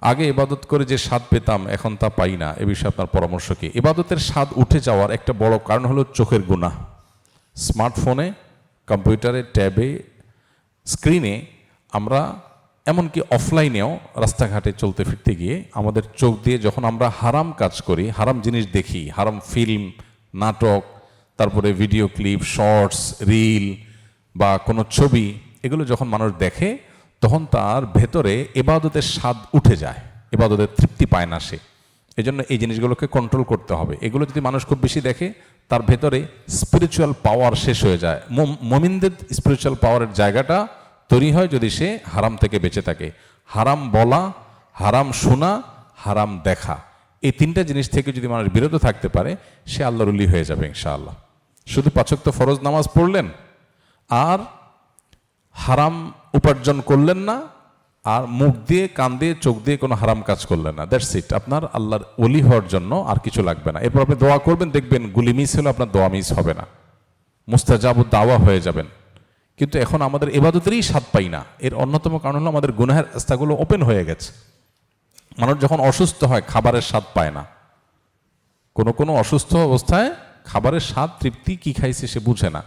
আগে ইবাদত করে যে স্বাদ পেতাম এখন তা পাই না, এ বিষয়ে আপনার পরামর্শ কি? ইবাদতের স্বাদ উঠে যাওয়ার একটা বড় কারণ হলো চোখের গুনাহ। স্মার্টফোনে, কম্পিউটারে, ট্যাবে, স্ক্রিনে আমরা এমনকি অফলাইনেও রাস্তাঘাটে চলতে ফিরতে গিয়ে আমাদের চোখ দিয়ে যখন আমরা হারাম কাজ করি, হারাম জিনিস দেখি, হারাম ফিল্ম, নাটক, তারপরে ভিডিও ক্লিপ, শর্টস, রিল বা কোনো ছবি, এগুলো যখন মানুষ দেখে তখন তার ভেতরে ইবাদতের স্বাদ উঠে যায়, ইবাদতের তৃপ্তি পায় না সে। এজন্য এই জিনিসগুলোকে কন্ট্রোল করতে হবে। এগুলো যদি মানুষ খুব বেশি দেখে তার ভেতরে স্পিরিচুয়াল পাওয়ার শেষ হয়ে যায়। মুমিনদের স্পিরিচুয়াল পাওয়ারের জায়গাটা তৈরি হয় যদি সে হারাম থেকে বেঁচে থাকে। হারাম বলা, হারাম শোনা, হারাম দেখা, এই তিনটা জিনিস থেকে যদি মানুষ বিরত থাকতে পারে সে আল্লাহর ওলি হয়ে যাবে ইনশাআল্লাহ। শুধু ৫ ওয়াক্ত ফরজ নামাজ পড়লেন আর হারাম উপার্জন করলেন না, আর মুখ দিয়ে, কান দিয়ে, চোখ দিয়ে কোনো হারাম কাজ করলেন না, দ্যাটস ইট। আপনার আল্লাহর ওলি হওয়ার জন্য আর কিছু লাগবে না। এরপর আপনি দোয়া করবেন, দেখবেন গুলি মিস হলে আপনার দোয়া মিস হবে না, মুস্তাজাবুদ দাওয়া হয়ে যাবেন। কিন্তু এখন আমাদের ইবাদতেরই স্বাদ পাই না। এর অন্যতম কারণ হলো আমাদের গুনাহের রাস্তাগুলো ওপেন হয়ে গেছে। মানুষ যখন অসুস্থ হয় খাবারের স্বাদ পায় না। কোনো অসুস্থ অবস্থায় খাবারের স্বাদ, তৃপ্তি, কি খাইছে সে বুঝে না।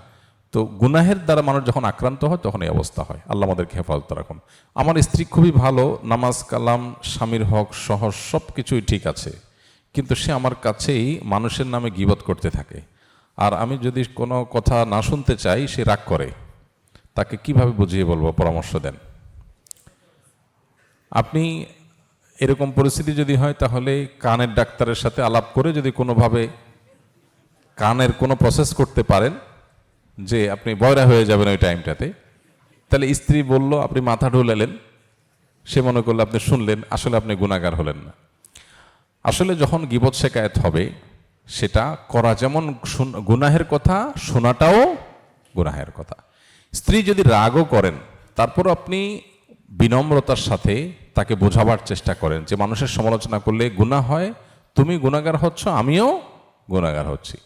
তো গুনাহের দ্বারা মানুষ যখন আক্রান্ত হয় তখন এই অবস্থা হয়। আল্লাহ আমাদেরকে হেফাজত রাখুন। আমার স্ত্রী খুবই ভালো, নামাজ কালাম, স্বামীর হক সহজ, সব কিছুই ঠিক আছে, কিন্তু সে আমার কাছেই মানুষের নামে গীবত করতে থাকে। আর আমি যদি কোনো কথা না শুনতে চাই সে রাগ করে। তাকে কিভাবে বুঝিয়ে বলবো, পরামর্শ দেন। আপনি এরকম পরিস্থিতি যদি হয় তাহলে কানের ডাক্তারের সাথে আলাপ করে যদি কোনোভাবে কানের কোনো প্রসেস করতে পারেন যে আপনি বয়রা হয়ে যাবেন ওই টাইমটাতে, তাহলে স্ত্রী বলল, আপনি মাথা ঢুলালেন, সে মনে করলো আপনি শুনলেন, আসলে আপনি গুনাহগার হলেন না। আসলে যখন গীবত শেকায়েত হবে সেটা করা যেমন গুনাহের কথা, শোনাটাও গুনাহের কথা। স্ত্রী যদি রাগও করেন তারপর আপনি বিনম্রতার সাথে তাকে বোঝাবার চেষ্টা করেন যে মানুষের সমালোচনা করলে গুনাহ হয়, তুমি গুনাহগার হচ্ছ, আমিও গুনাহগার হচ্ছি।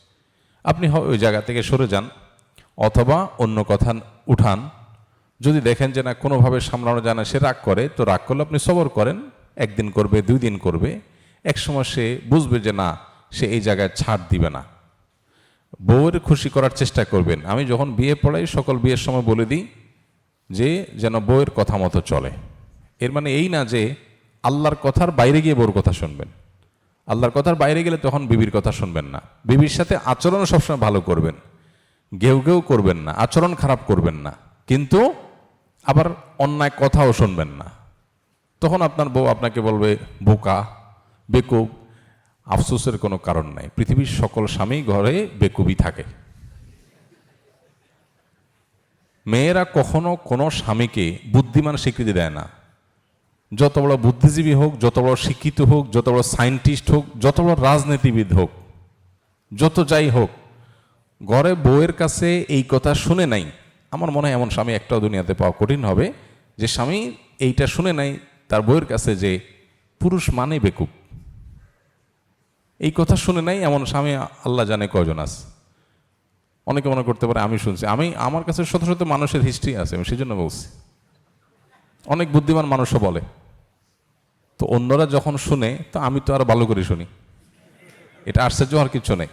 আপনি ওই জায়গা থেকে সরে যান অথবা অন্য কথা উঠান। যদি দেখেন যে না কোনোভাবে সামলানো যায় না, সে রাগ করে, তো রাগ করলে আপনি সবর করেন, 1 দিন করবে, 2 দিন করবে, এক সময় সে বুঝবে যে না, সে এই জায়গায় ছাড় দিবে না। বউয়ের খুশি করার চেষ্টা করবেন। আমি যখন বিয়ে পড়াই সকল বিয়ের সময় বলে দিই যে যেন বউয়ের কথা মতো চলে। এর মানে এই না যে আল্লাহর কথার বাইরে গিয়ে বউর কথা শুনবেন। আল্লাহর কথার বাইরে গেলে তখন বিবির কথা শুনবেন না। বিবির সাথে আচরণ সবসময় ভালো করবেন, ঘেউ ঘেউ করবেন না, আচরণ খারাপ করবেন না, কিন্তু আবার অন্যায় কথাও শুনবেন না। তখন আপনার বউ আপনাকে বলবে বোকা, বেকুব। আফসোসের কোনো কারণ নাই, পৃথিবীর সকল স্বামী ঘরে বেকুবই থাকে। মেয়েরা কখনো কোনো স্বামীকে বুদ্ধিমান স্বীকৃতি দেয় না। যত বড় বুদ্ধিজীবী হোক, যত বড় শিক্ষিত হোক, যত বড় সায়েন্টিস্ট হোক, যত বড় রাজনীতিবিদ হোক, যত যাই হোক, ঘরে বউয়ের কাছে এই কথা শুনে নাই, আমার মনে হয় এমন স্বামী একটাও দুনিয়াতে পাওয়া কঠিন হবে যে স্বামী এইটা শুনে নাই তার বউয়ের কাছে যে পুরুষ মানে বেকুব। এই কথা শুনে নাই এমন স্বামী আল্লাহ জানে কয়জন আছে। অনেকে মনে করতে পারে আমি শুনছি, আমার কাছে শত শত মানুষের হিস্ট্রি আছে, আমি সেই জন্য বলছি। অনেক বুদ্ধিমান মানুষও বলে, তো অন্যরা যখন শুনে তো আমি তো আর ভালো করে শুনি, এটা আশ্চর্য হওয়ার কিছু নেই।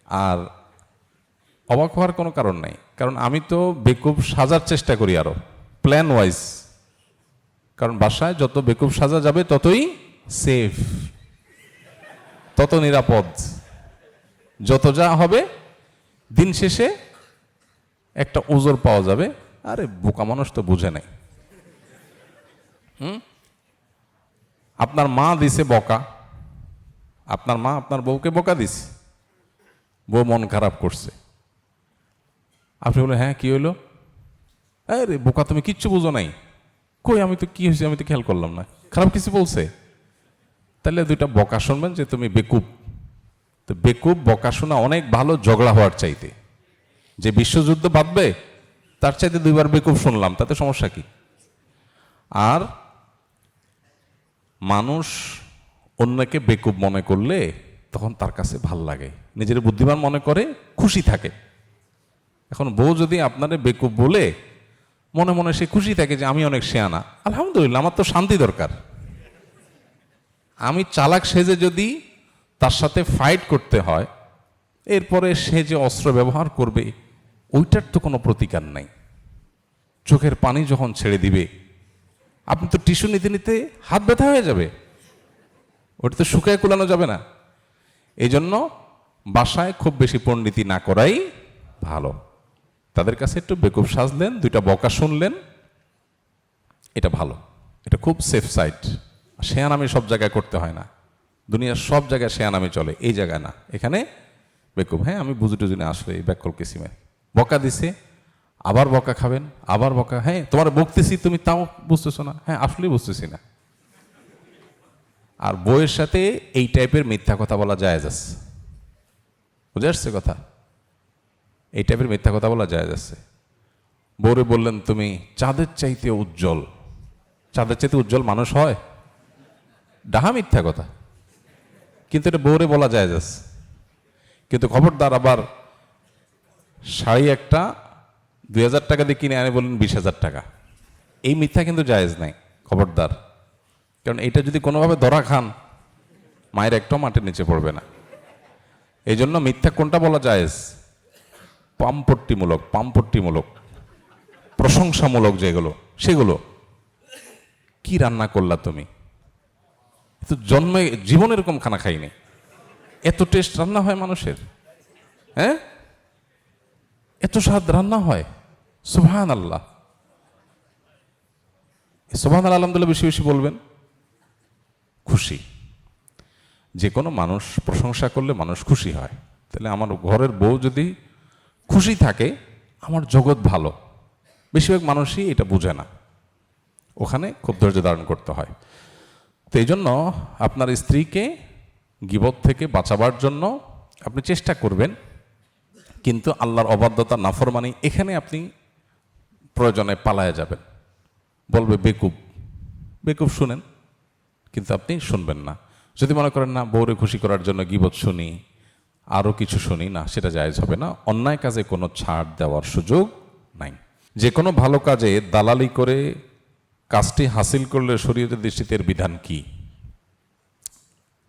আর অবাক হওয়ার কোনো কারণ নাই, কারণ আমি তো বেকুব সাজার চেষ্টা করি আরো প্ল্যান ওয়াইজ। কারণ বাসায় যত বেকুব সাজা যাবে ততই সেফ, তত নিরাপদ। যত যা হবে দিন শেষে একটা ওজোর পাওয়া যাবে, আরে বোকা মানুষ তো বুঝে নাই। আপনার মা দিছে বকা, আপনার মা আপনার বউকে বকা দিছে, বউ মন খারাপ করছে, আপনি বলে হ্যাঁ কি হইলো, আরে বোকা তুমি কিচ্ছু বুঝো নাই। কই আমি তো কি হয়েছে আমি তো খেয়াল করলাম না, খারাপ কিছু বলছে। তাহলে 2টা বকা শুনবেন যে তুমি বেকুব। তো বেকুব বকা শোনা অনেক ভালো ঝগড়া হওয়ার চাইতে। যে বিশ্বযুদ্ধ বাঁধবে তার চাইতে 2বার বেকুব শুনলাম, তাতে সমস্যা কি? আর মানুষ অন্যকে বেকুব মনে করলে তখন তার কাছে ভাল লাগে, নিজের বুদ্ধিমান মনে করে, খুশি থাকে। এখন বউ যদি আপনারে বেকুব বলে মনে মনে সে খুশি থাকে যে আমি অনেক শেয়ানা, আলহামদুলিল্লাহ, আমার তো শান্তি দরকার। আমি চালাক সেজে যদি তার সাথে ফাইট করতে হয়, এরপরে সে যে অস্ত্র ব্যবহার করবে ওইটার তো কোনো প্রতিকার নাই। চোখের পানি যখন ছেড়ে দিবে, আপনি তো টিস্যু নিতে নিতে হাত ব্যথা হয়ে যাবে, ওটা তো শুকায় কুলানো যাবে না। এই জন্য বাসায় খুব বেশি পণ্ডিতি না করাই ভালো। তাদের কাছে একটু বেকুব সাজলেন, দুইটা বকা শুনলেন, এটা ভালো, এটা খুব সেফ সাইড। শেয়ানামি সব জায়গায় করতে হয় না, দুনিয়ার সব জায়গায় শেয়ানামি চলে, এই জায়গায় না। এখানে বেকুব, হ্যাঁ আমি বুঝি টুজি না, আসলে এই ব্যাকল কিসিমে বকা দিছে, আবার বকা খাবেন, আবার বকা, হ্যাঁ তোমার বকতেছি তুমি তাও বুঝতেছো না, হ্যাঁ আসলেই বুঝতেছি না। আর বইয়ের সাথে এই টাইপের মিথ্যা কথা বলা জায়েজ আছে, বুঝে আসছে কথা? এই টাইপের মিথ্যা কথা বলা জায়েজ আছে। বউরে বললেন তুমি চাঁদের চাইতে উজ্জ্বল, চাঁদের চাইতে উজ্জ্বল মানুষ হয়? ডাহা মিথ্যা কথা, কিন্তু এটা বউরে বলা জায়েজ আছে। কিন্তু খবরদার আবার শাড়ি একটা 2000 টাকা দিয়ে কিনে আনে বললেন 20,000 টাকা, এই মিথ্যা কিন্তু জায়েজ নাই, খবরদার। কারণ এটা যদি কোনোভাবে ধরা খান, মায়ের একটাও মাটির নিচে পড়বে না। এই জন্য মিথ্যা কোনটা বলা জায়েজ? পামপট্টিমূলক, প্রশংসামূলক যেগুলো, সেগুলো। কি রান্না করলা তুমি, তো জন্মে জীবনে এরকম খানা খাইনি, এত টেস্ট রান্না হয় মানুষের, হ্যাঁ এত স্বাদ রান্না হয়, সুবহানাল্লাহ। সুবহানাল্লাহ আলহামদুলিল্লাহ বেশি বেশি বলবেন, খুশি। যে কোনো মানুষ প্রশংসা করলে মানুষ খুশি হয়। তাহলে আমার ঘরের বউ যদি খুশি থাকে, আমার জগৎ ভালো। বেশিরভাগ মানুষই এটা বুঝে না, ওখানে খুব ধৈর্য ধারণ করতে হয়। তো এই জন্য আপনার স্ত্রীকে গীবত থেকে বাঁচাবার জন্য আপনি চেষ্টা করবেন, কিন্তু আল্লাহর অবাধ্যতা নাফরমানি এখানে আপনি প্রয়োজনে পালায়া যাবেন। বলবে বেকুব শুনেন, কিন্তু আপনি শুনবেন না। যদি মনে করেন না বউরে খুশি করার জন্য গীবত শুনি, আরও কিছু শুনি, না, সেটা জায়েজ হবে না। অন্যায় কাজে কোনো ছাড় দেওয়ার সুযোগ নাই। যে কোনো ভালো কাজে দালালি করে কাজটি হাসিল করলে শরীয়তের দৃষ্টিতে এর বিধান কি?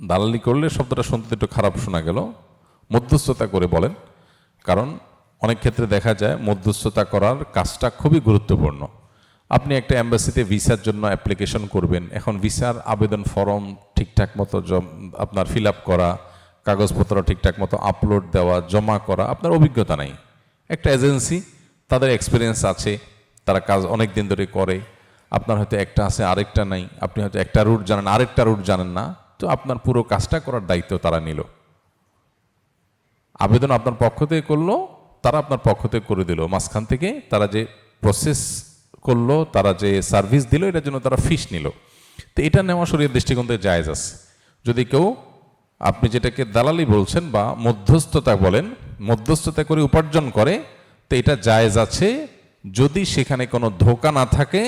দালালি করলে শব্দটা শুনতে একটু খারাপ শোনা গেল, মধ্যস্থতা করে বলেন। কারণ অনেক ক্ষেত্রে দেখা যায় মধ্যস্থতা করার কাজটা খুবই গুরুত্বপূর্ণ। আপনি একটা এম্বাসিতে ভিসার জন্য অ্যাপ্লিকেশন করবেন, এখন ভিসার আবেদন ফর্ম ঠিকঠাক মতো আপনার ফিল আপ করা, কাগজপত্র ঠিকঠাক মতো আপলোড দেওয়া, জমা করা, আপনার অভিজ্ঞতা নাই। একটা এজেন্সি, তাদের এক্সপিরিয়েন্স আছে, তারা কাজ অনেক দিন ধরে করে, আপনার হয়তো একটা আছে আরেকটা নাই, আপনি হয়তো একটা রুট জানেন আরেকটা রুট জানেন না, তো আপনার পুরো কাজটা করার দায়িত্ব তারা নিল। আবেদন আপনার পক্ষ থেকে করলো, তারা আপনার পক্ষ থেকে করে দিল, মাঝখান থেকে তারা যে প্রসেস করলো, তারা যে সার্ভিস দিল, এটার জন্য তারা ফিস নিল। তো এটা নেওয়া শরীয়তের দৃষ্টিকোণ থেকে জায়েজ আছে। যদি কেউ, আপনি যেটাকে দালালি বলছেন বা মধ্যস্থতা বলেন, মধ্যস্থতা করে উপার্জন করে, তো এটা জায়েজ আছে যদি সেখানে কোনো ধোঁকা না থাকে,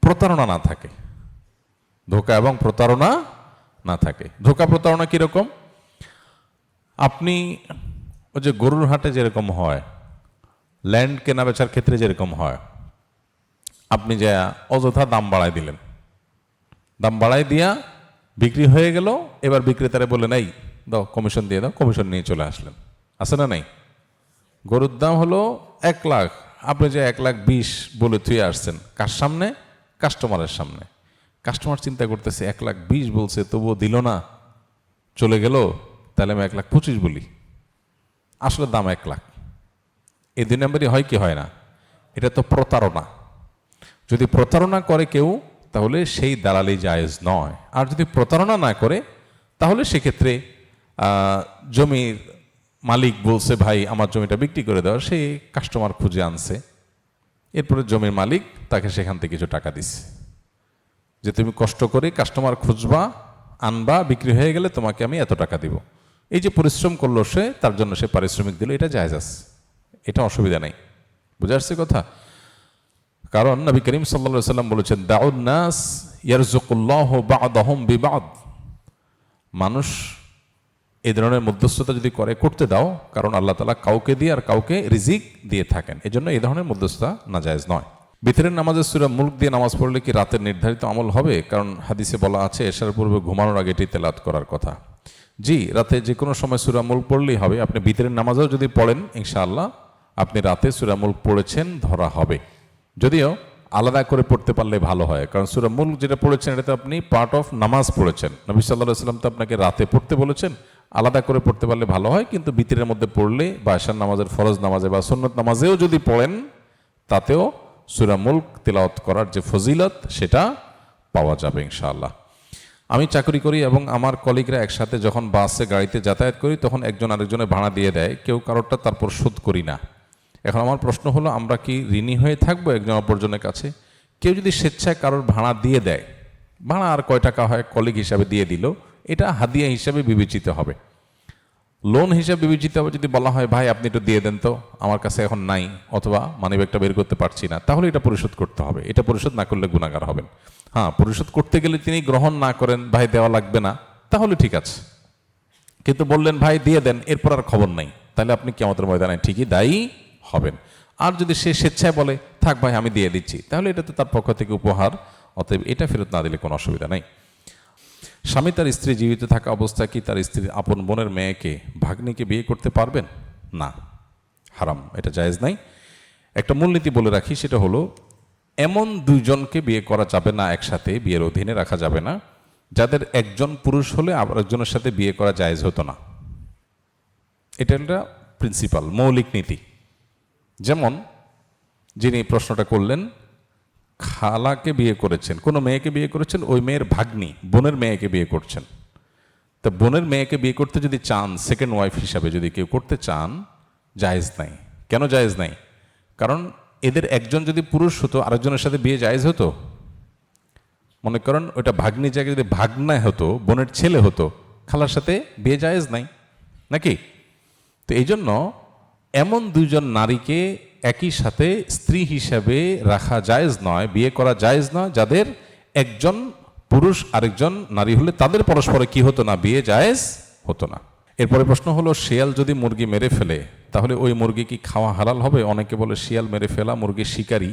প্রতারণা না থাকে। ধোঁকা এবং প্রতারণা না থাকে। ধোঁকা প্রতারণা কিরকম? আপনি ওই যে গরুর হাটে যেরকম হয়, ল্যান্ড কেনা বেচার ক্ষেত্রে যেরকম হয়, আপনি যা অযথা দাম বাড়ায় দিলেন, দাম বাড়ায় দিয়া বিক্রি হয়ে গেল, এবার বিক্রেতারা বললেন এই দাও কমিশন দিয়ে দাও, কমিশন নিয়ে চলে আসলেন, আছে না নাই? গরুর দাম হলো 1 লাখ, আপনি যে 1,20,000 বলে থুয়ে আসছেন, কার সামনে? কাস্টমারের সামনে। কাস্টমার চিন্তা করতেছে 1,20,000 বলছে, তবুও দিল না, চলে গেল, তাহলে আমি 1,25,000 বলি, আসলে দাম 1 লাখ। এই 2 নম্বরই হয় কি হয় না? এটা তো প্রতারণা। যদি প্রতারণা করে কেউ, তাহলে সেই দালালি জায়েজ নয়। আর যদি প্রতারণা না করে, তাহলে সেক্ষেত্রে জমির মালিক বলছে ভাই আমার জমিটা বিক্রি করে দেওয়া, সে কাস্টমার খুঁজে আনছে, এরপরে জমির মালিক তাকে সেখান থেকে কিছু টাকা দিচ্ছে, যে তুমি কষ্ট করে কাস্টমার খুঁজবা, আনবা, বিক্রি হয়ে গেলে তোমাকে আমি এত টাকা দিব। এই যে পরিশ্রম করলো সে, তার জন্য সে পারিশ্রমিক দিল, এটা জায়েজ আছে, এটা অসুবিধা নেই। বুঝে আসছে কথা? কারণ নবী করিম সাল্লাল্লাহু আলাইহি ওয়াসাল্লাম বলেছেন দাউন নাস ইয়ারযুকুল্লাহু বা'দাহুম বিবা'দ। মানুষ এই ধরনের মধ্যস্থতা যদি করতে দাও, কারণ আল্লাহ তাআলা কাউকে দিয়ে আর কাউকে রিজিক দিয়ে থাকেন, এজন্য এই ধরনের মধ্যস্থতা নাজায়েজ নয়। বিতরের নামাজে সূরা মুলক দিয়ে নামাজ পড়লে কি রাতের নির্ধারিত আমল হবে? কারণ হাদিসে বলা আছে এশার পূর্বে ঘুমানোর আগে এটি তেলাওয়াত করার কথা। জি, রাতে যে কোনো সময় সূরা মুলক পড়লেই হবে। আপনি বিতরের নামাজেও যদি পড়েন ইনশাআল্লাহ আপনি রাতে সূরা মুলক পড়েছেন ধরা হবে। যদিও আলাদা করে পড়তে পারলে ভালো হয়, কারণ সূরা মুলক যেটা পড়েছেন এটাতে আপনি পার্ট অফ নামাজ পড়েছেন। নবী সাল্লাল্লাহু আলাইহি ওয়াসাল্লাম তো আপনাকে রাতে পড়তে বলেছেন, আলাদা করে পড়তে পারলে ভালো হয়। কিন্তু বিতরের মধ্যে পড়লে বা এশার নামাজের ফরজ নামাজে বা সুন্নত নামাজেও যদি পড়েন তাতেও সূরা মুলক তেলাওয়াত করার যে ফজিলত সেটা পাওয়া যাবে ইনশাআল্লাহ। আমি চাকরি করি এবং আমার কলিগরা একসাথে যখন বাসে গাড়িতে যাতায়াত করি তখন একজন আরেকজনের ভাড়া দিয়ে দেয়, কেউ কারোরটা তারপর শোধ করি না। এখন আমার প্রশ্ন হলো, আমরা কি ঋণী হয়ে থাকবো একজন অপরজনের কাছে? কেউ যদি স্বেচ্ছায় কারোর ভাড়া দিয়ে দেয়, ভাড়া আর কয় টাকা হয় কলিগ হিসাবে দিয়ে দিল, এটা হাদিয়া হিসাবে বিবেচিত হবে। লোন হিসাবে বিবেচিত হবে যদি বলা হয় ভাই আপনি একটু দিয়ে দেন তো, আমার কাছে এখন নাই, অথবা মানিব্যাগটা বের করতে পারছি না, তাহলে এটা পরিশোধ করতে হবে। এটা পরিশোধ না করলে গুনাহগার হবেন। হ্যাঁ, পরিশোধ করতে গেলে তিনি গ্রহণ না করেন, ভাই দেওয়া লাগবে না, তাহলে ঠিক আছে। কিন্তু বললেন ভাই দিয়ে দেন, এরপর আর খবর নাই, তাহলে আপনি কিয়ামতের ময়দানে ঠিকই দায়ী হবেন। আর যদি সে স্বেচ্ছায় বলে থাক ভাই আমি দিয়ে দিচ্ছি, তাহলে এটা তো তার পক্ষ থেকে উপহার, অতএব এটা ফেরত না দিলে কোনো অসুবিধা নেই। স্বামী তার স্ত্রী জীবিত থাকা অবস্থায় কি তার স্ত্রীর আপন বোনের মেয়েকে ভাগ্নিকে বিয়ে করতে পারবেন? না, হারাম, এটা জায়েজ নাই। একটা মূলনীতি বলে রাখি, সেটা হলো এমন দুইজনকে বিয়ে করা যাবে না, একসাথে বিয়ের অধীনে রাখা যাবে না, যাদের একজন পুরুষ হলে আবার একজনের সাথে বিয়ে করা জায়েজ হতো না। এটা একটা প্রিন্সিপাল, মৌলিক নীতি। যেমন যিনি প্রশ্নটা করলেন, খালাকে বিয়ে করেছেন, কোনো মেয়েকে বিয়ে করেছেন, ওই মেয়ের ভাগ্নি বোনের মেয়েকে বিয়ে করছেন। তা বোনের মেয়েকে বিয়ে করতে যদি চান, সেকেন্ড ওয়াইফ হিসাবে যদি কেউ করতে চান, জায়েজ নাই। কেন জায়েজ নাই? কারণ এদের একজন যদি পুরুষ হতো আরেকজনের সাথে বিয়ে জায়েজ হতো? মনে করেন ওইটা ভাগ্নি জায়গায় যদি ভাগনা হতো, বোনের ছেলে হতো, খালার সাথে বিয়ে জায়েজ নাই নাকি? তো এই জন্য এমন দুইজন নারীকে একই সাথে স্ত্রী হিসাবে রাখা জায়েজ নয়, বিয়ে করা জায়েজ নয়, যাদের একজন পুরুষ আরেকজন নারী হলে তাদের পরস্পরে কি হতো না, বিয়ে জায়েজ হতো না। এরপরে প্রশ্ন হলো, শিয়াল যদি মুরগি মেরে ফেলে তাহলে ওই মুরগি কি খাওয়া হালাল হবে? অনেকে বলে শিয়াল মেরে ফেলা মুরগি শিকারী,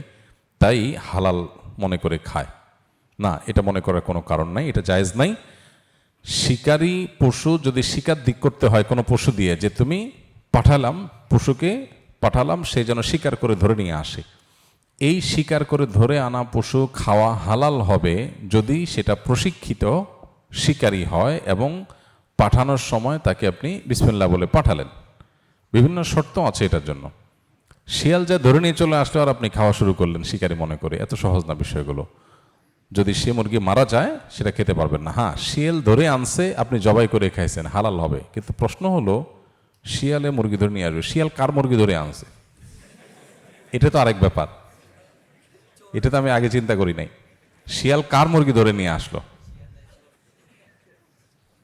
তাই হালাল মনে করে খায়। না, এটা মনে করার কোনো কারণ নাই, এটা জায়েজ নাই। শিকারী পশু যদি শিকার দিক করতে হয় কোনো পশু দিয়ে, যে তুমি পাঠালাম পশুকে, পাঠালাম সে যেন শিকার করে ধরে নিয়ে আসে, এই শিকার করে ধরে আনা পশু খাওয়া হালাল হবে যদি সেটা প্রশিক্ষিত শিকারী হয় এবং পাঠানোর সময় তাকে আপনি বিসমিল্লাহ বলে পাঠালেন। বিভিন্ন শর্ত আছে এটার জন্য। শিয়াল যা ধরে নিয়ে চলে আসলো আর আপনি খাওয়া শুরু করলেন শিকারী মনে করে, এত সহজ না বিষয়গুলো। যদি সে মুরগি মারা যায় সেটা খেতে পারবেন না। হ্যাঁ, শিয়াল ধরে আনছে, আপনি জবাই করে খাইছেন, হালাল হবে। কিন্তু প্রশ্ন হলো, শিয়ালে মুরগি ধরে নিয়ে আসবে, শিয়াল কার মুরগি ধরে আনছে? এটা তো আরেক ব্যাপার, এটা তো আমি আগে চিন্তা করি নাই। শিয়াল কার মুরগি ধরে নিয়ে আসলো?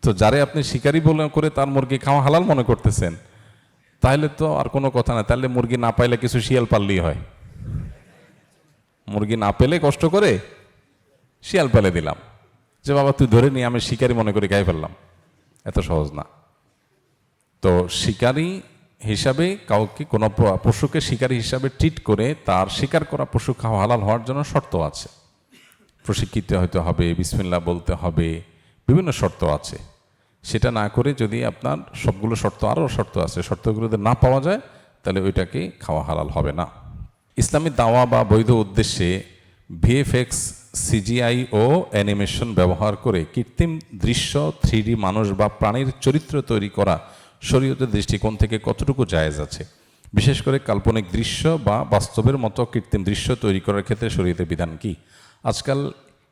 তো যারে আপনি শিকারী বলে করে তার মুরগি খাওয়া হালাল মনে করতেছেন, তাহলে তো আর কোনো কথা না। তাহলে মুরগি না পাইলে কিছু শিয়াল পাললেই হয়। মুরগি না পেলে কষ্ট করে শিয়াল পেলে দিলাম, যে বাবা তুই ধরে নিয়ে আমি শিকারী মনে করে খাই ফেললাম, এত সহজ না। তো শিকারী হিসাবে কাউকে কোনো পশুকে শিকারী হিসাবে ট্রিট করে তার শিকার করা পশু খাওয়া হালাল হওয়ার জন্য শর্ত আছে। প্রশিক্ষিত হতে হবে, বিসমিল্লাহ বলতে হবে, বিভিন্ন শর্ত আছে। সেটা না করে যদি আপনার সবগুলো শর্ত, আরও শর্ত আছে, শর্তগুলো যদি না পাওয়া যায় তাহলে ওইটাকে খাওয়া হালাল হবে না। ইসলামী দাওয়া বা বৈধ উদ্দেশ্যে ভিএফএক্স, সিজিআই ও অ্যানিমেশন ব্যবহার করে কৃত্রিম দৃশ্য, 3D মানুষ বা প্রাণীর চরিত্র তৈরি করা শরীয়তের দৃষ্টিকোণ থেকে কতটুকু জায়েজ আছে? বিশেষ করে কাল্পনিক দৃশ্য বা বাস্তবের মতো কৃত্রিম দৃশ্য তৈরি করার ক্ষেত্রে শরীয়তের বিধান কি? আজকাল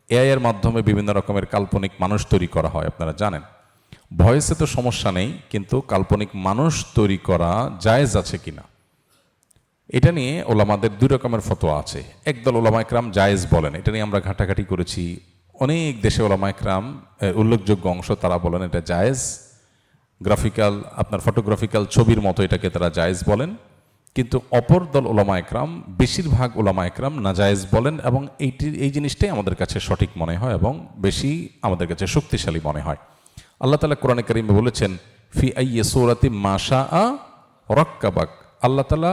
এআই এর মাধ্যমে বিভিন্ন রকমের কাল্পনিক মানুষ তৈরি করা হয়, আপনারা জানেন। ভয়েসে তো সমস্যা নেই, কিন্তু কাল্পনিক মানুষ তৈরি করা জায়েজ আছে কিনা, এটা নিয়ে ওলামাদের দুই রকমের ফতোয়া আছে। একদল ওলামা একরাম জায়েজ বলেন, এটা নিয়ে আমরা ঘাটাঘাটি করেছি। অনেক দেশে ওলামা একরাম, উল্লেখযোগ্য অংশ তারা বলেন এটা জায়েজ। গ্রাফিক্যাল, আপনার ফটোগ্রাফিক্যাল ছবির মতো এটাকে তারা জায়েজ বলেন। কিন্তু অপর দল ওলামা একরাম, বেশিরভাগ ওলামা একরাম নাজায়েজ বলেন, এবং এই জিনিসটাই আমাদের কাছে সঠিক মনে হয় এবং বেশি আমাদের কাছে শক্তিশালী মনে হয়। আল্লাহ তাআলা কোরআনে কারিমে বলেছেন, ফি আইয়ি সূরাতিন মা শাআ রাক্কাবাক। আল্লাহ তাআলা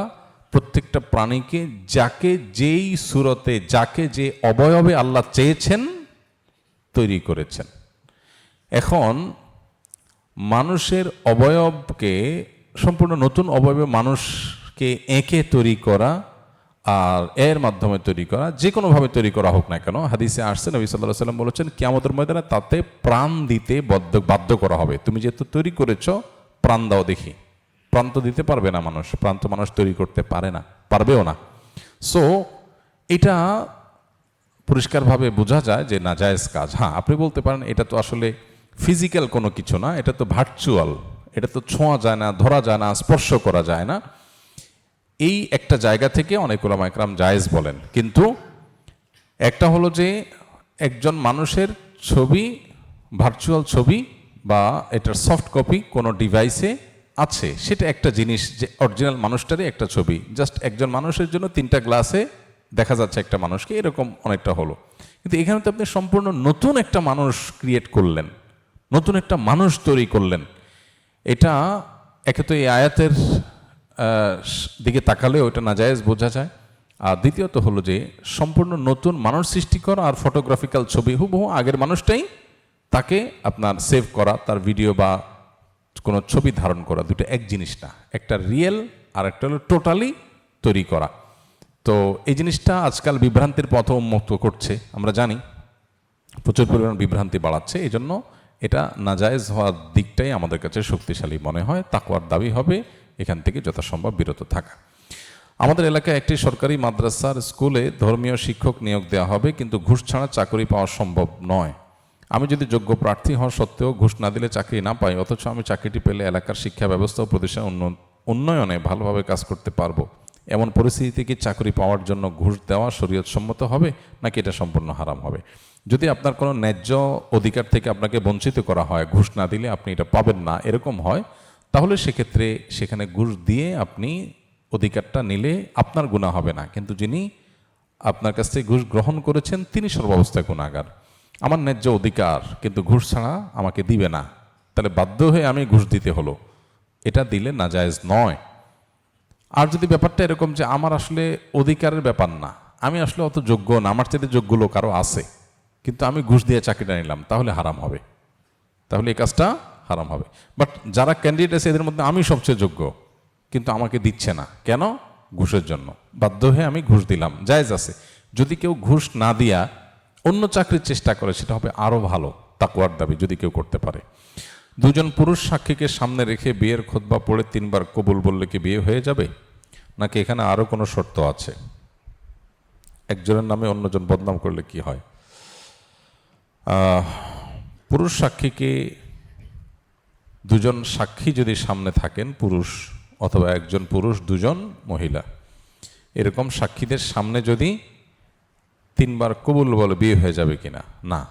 প্রত্যেকটা প্রাণীকে যাকে যেই সুরতে, যাকে যে অবয়বে আল্লাহ চেয়েছেন তৈরি করেছেন। এখন মানুষের অবয়বকে সম্পূর্ণ নতুন অবয়বে মানুষকে এঁকে তৈরি করা আর এর মাধ্যমে তৈরি করা, যে কোনোভাবে তৈরি করা হোক না কেন, হাদিসে আসছে নবী সাল্লাল্লাহু আলাইহি ওয়াসাল্লাম বলেছেন কিয়ামতের ময়দানে তাতে প্রাণ দিতে বাধ্য করা হবে। তুমি যেহেতু তৈরি করেছ, প্রাণ দাও দেখি। প্রাণ তো দিতে পারবে না মানুষ, প্রাণ তো মানুষ তৈরি করতে পারে না, পারবেও না। সো এটা পরিষ্কারভাবে বোঝা যায় যে নাজায়েজ কাজ। হ্যাঁ, আপনি বলতে পারেন এটা তো আসলে ফিজিক্যাল কোনো কিছু না, এটা তো ভার্চুয়াল, এটা তো ছোঁয়া যায় না, ধরা যায় না, স্পর্শ করা যায় না। এই একটা জায়গা থেকে অনেক উলামা ইকরাম জায়েজ বলেন। কিন্তু একটা হলো যে একজন মানুষের ছবি, ভার্চুয়াল ছবি বা এটার সফট কপি কোনো ডিভাইসে আছে, সেটা একটা জিনিস, যে অরিজিনাল মানুষটারই একটা ছবি। জাস্ট একজন মানুষের জন্য 3টা গ্লাসে দেখা যাচ্ছে একটা মানুষকে, এরকম অনেকটা হলো। কিন্তু এখানে তো আপনি সম্পূর্ণ নতুন একটা মানুষ ক্রিয়েট করলেন, নতুন একটা মানুষ তৈরি করলেন। এটা একে তো এই আয়াতের দিকে তাকালে ওটা নাজায়েজ বোঝা যায়। আর দ্বিতীয়ত হলো যে সম্পূর্ণ নতুন মানুষ সৃষ্টি করা আর ফটোগ্রাফিক্যাল ছবি হুবহু আগের মানুষটাই তাকে আপনার সেভ করা, তার ভিডিও বা কোনো ছবি ধারণ করা, দুটো এক জিনিস না। একটা রিয়েল আর একটা হলো টোটালি তৈরি করা। তো এই জিনিসটা আজকাল বিভ্রান্তির পথ উন্মুক্ত করছে, আমরা জানি প্রচুর পরিমাণ বিভ্রান্তি বাড়াচ্ছে। এই জন্য এটা নাজায়েজ হওয়ার দিকটাই আমাদের কাছে শক্তিশালী মনে হয়। তাকওয়ার দাবি হবে এখান থেকে যথাসম্ভব বিরত থাকা। আমাদের এলাকায় একটি সরকারি মাদ্রাসার স্কুলে ধর্মীয় শিক্ষক নিয়োগ দেওয়া হবে, কিন্তু ঘুষ ছাড়া চাকরি পাওয়া সম্ভব নয়। আমি যদি যোগ্য প্রার্থী হওয়া সত্ত্বেও ঘুষ না দিলে চাকরি না পাই, অথচ আমি চাকরিটি পেলে এলাকার শিক্ষা ব্যবস্থা ও প্রতিষ্ঠান উন্নয়নে ভালোভাবে কাজ করতে পারবো, এমন পরিস্থিতিতে কি চাকরি পাওয়ার জন্য ঘুষ দেওয়া শরীয়তসম্মত হবে, নাকি এটা সম্পূর্ণ হারাম হবে? যদি আপনার কোনো ন্যায্য অধিকার থেকে আপনাকে বঞ্চিত করা হয়, ঘুষ না দিলে আপনি এটা পাবেন না, এরকম হয়, তাহলে সেক্ষেত্রে সেখানে ঘুষ দিয়ে আপনি অধিকারটা নিলে আপনার গুনাহ হবে না, কিন্তু যিনি আপনার কাছ থেকে ঘুষ গ্রহণ করেছেন তিনি সর্বাবস্থায় গুনাহগার। আমার ন্যায্য অধিকার, কিন্তু ঘুষ ছাড়া আমাকে দিবে না, তাহলে বাধ্য হয়ে আমি ঘুষ দিতে হলো, এটা দিলে নাজায়েজ নয়। আর যদি ব্যাপারটা এরকম যে আমার আসলে অধিকারের ব্যাপার না, আমি আসলে অত যোগ্য না, আমার চাইতে যোগ্য লোক আরও আছে, কিন্তু আমি ঘুষ দিয়ে চাকরিটা নিলাম, তাহলে হারাম হবে, তাহলে এই কাজটা হারাম হবে। বাট যারা ক্যান্ডিডেট আছে এদের মধ্যে আমি সবচেয়ে যোগ্য, কিন্তু আমাকে দিচ্ছে না, কেন? ঘুষের জন্য, বাধ্য হয়ে আমি ঘুষ দিলাম, জায়েজ আছে। যদি কেউ ঘুষ না দিয়া অন্য চাকরির চেষ্টা করে, সেটা হবে আরও ভালো, তাকওয়ার দাবি যদি কেউ করতে পারে। দুজন পুরুষ সাক্ষীকে সামনে রেখে বিয়ের খুতবা পড়ে 3বার কবুল বললে কি বিয়ে হয়ে যাবে, নাকি এখানে আরও কোনো শর্ত আছে? একজনের নামে অন্যজন বদনাম করলে কি হয়? পুরুষ সাক্ষীকে, দুজন সাক্ষী যদি সামনে থাকেন পুরুষ, অথবা একজন পুরুষ দুজন মহিলা, এরকম সাক্ষীদের সামনে যদি 3বার কবুল বলে বিয়ে হয়ে যাবে কিনা? না,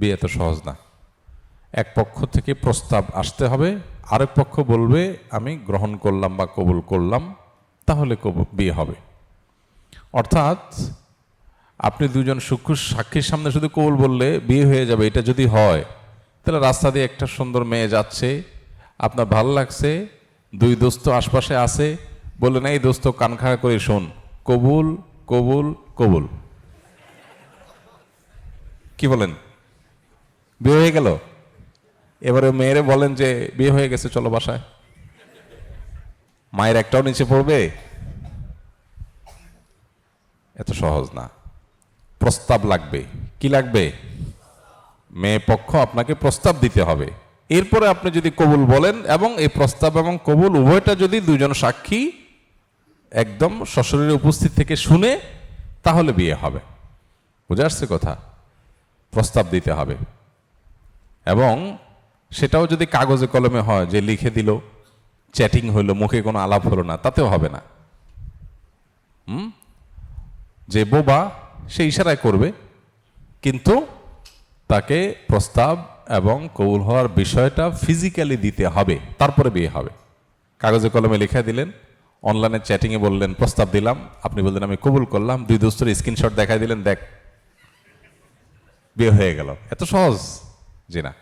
বিয়ে তো সহজ না। এক পক্ষ থেকে প্রস্তাব আসতে হবে, আরেক পক্ষ বলবে আমি গ্রহণ করলাম বা কবুল করলাম, তাহলে বিয়ে হবে। অর্থাৎ আপনি দুজন সাক্ষীর সামনে শুধু কবুল বললে বিয়ে হয়ে যাবে, এটা যদি হয়, তাহলে রাস্তা দিয়ে একটা সুন্দর মেয়ে যাচ্ছে, আপনার ভালো লাগছে, 2 দোস্ত আশপাশে আছে, বললেন এই দোস্ত কান খাড়া করে শোন, কবুল কবুল কবুল, কি বলেন? বিয়ে হয়ে গেল। এবারে মেয়েরে বলেন যে বিয়ে হয়ে গেছে, চলো বাসায়। মায়ের একটাও নিচে পড়বে? এত সহজ না, প্রস্তাব লাগবে। কি লাগবে? মেয়ে পক্ষ আপনাকে প্রস্তাব দিতে হবে, এরপরে আপনি যদি কবুল বলেন, এবং এই প্রস্তাব এবং কবুল উভয়টা যদি দুজন সাক্ষী একদম সশরীরে উপস্থিত থেকে শুনে, তাহলে বিয়ে হবে। বুঝে আসছে কথা? প্রস্তাব দিতে হবে, এবং সেটাও যদি কাগজে কলমে হয়, যে লিখে দিল, চ্যাটিং হইলো, মুখে কোনো আলাপ হলো না, তাতেও হবে না। যে বোবা সে ইশারায় করবে, কিন্তু তাকে প্রস্তাব এবং কবুল হওয়ার বিষয়টা ফিজিক্যালি দিতে হবে, তারপরে বিয়ে হবে। কাগজে কলমে লিখে দিলেন, অনলাইনে চ্যাটিংয়ে বললেন প্রস্তাব দিলাম, আপনি বললেন আমি কবুল করলাম, 2 দোস্তের স্ক্রিনশট দেখাই দিলেন, দেখ বিয়ে হয়ে গেল। এত সহজ? জি না,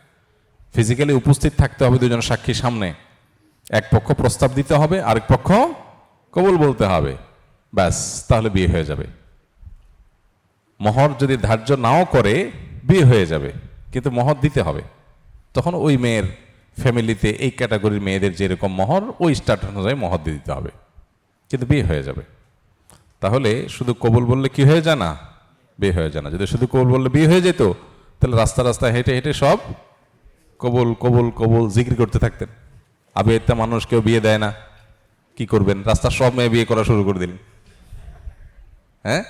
ফিজিক্যালি উপস্থিত থাকতে হবে দুজন সাক্ষীর সামনে, এক পক্ষ প্রস্তাব দিতে হবে, আরেক পক্ষ কবুল বলতে হবে। ব্যাস, তাহলে বিয়ে হয়ে যাবে। মোহর যদি ধার্য নাও করে বিয়ে হয়ে যাবে, কিন্তু মোহর দিতে হবে। তখন ওই মেয়ের ফ্যামিলিতে এই ক্যাটাগরির মেয়েদের যেরকম মোহর, ওই স্ট্যাটাস অনুযায়ী মোহর দিয়ে দিতে হবে, কিন্তু বিয়ে হয়ে যাবে। তাহলে শুধু কবুল বললে কি হয়ে যায় না? বিয়ে হয়ে যায় না। যদি শুধু কবুল বললে বিয়ে হয়ে যেত, তাহলে রাস্তা রাস্তায় হেঁটে হেঁটে সব কবুল কবুল কবুল জিকির করতে থাকতেন। আবিয়াতে মানুষ কেউ বিয়ে দেয় না, কি করবেন? রাস্তার সব মেয়ে বিয়ে করা শুরু করে দিলেন। হ্যাঁ,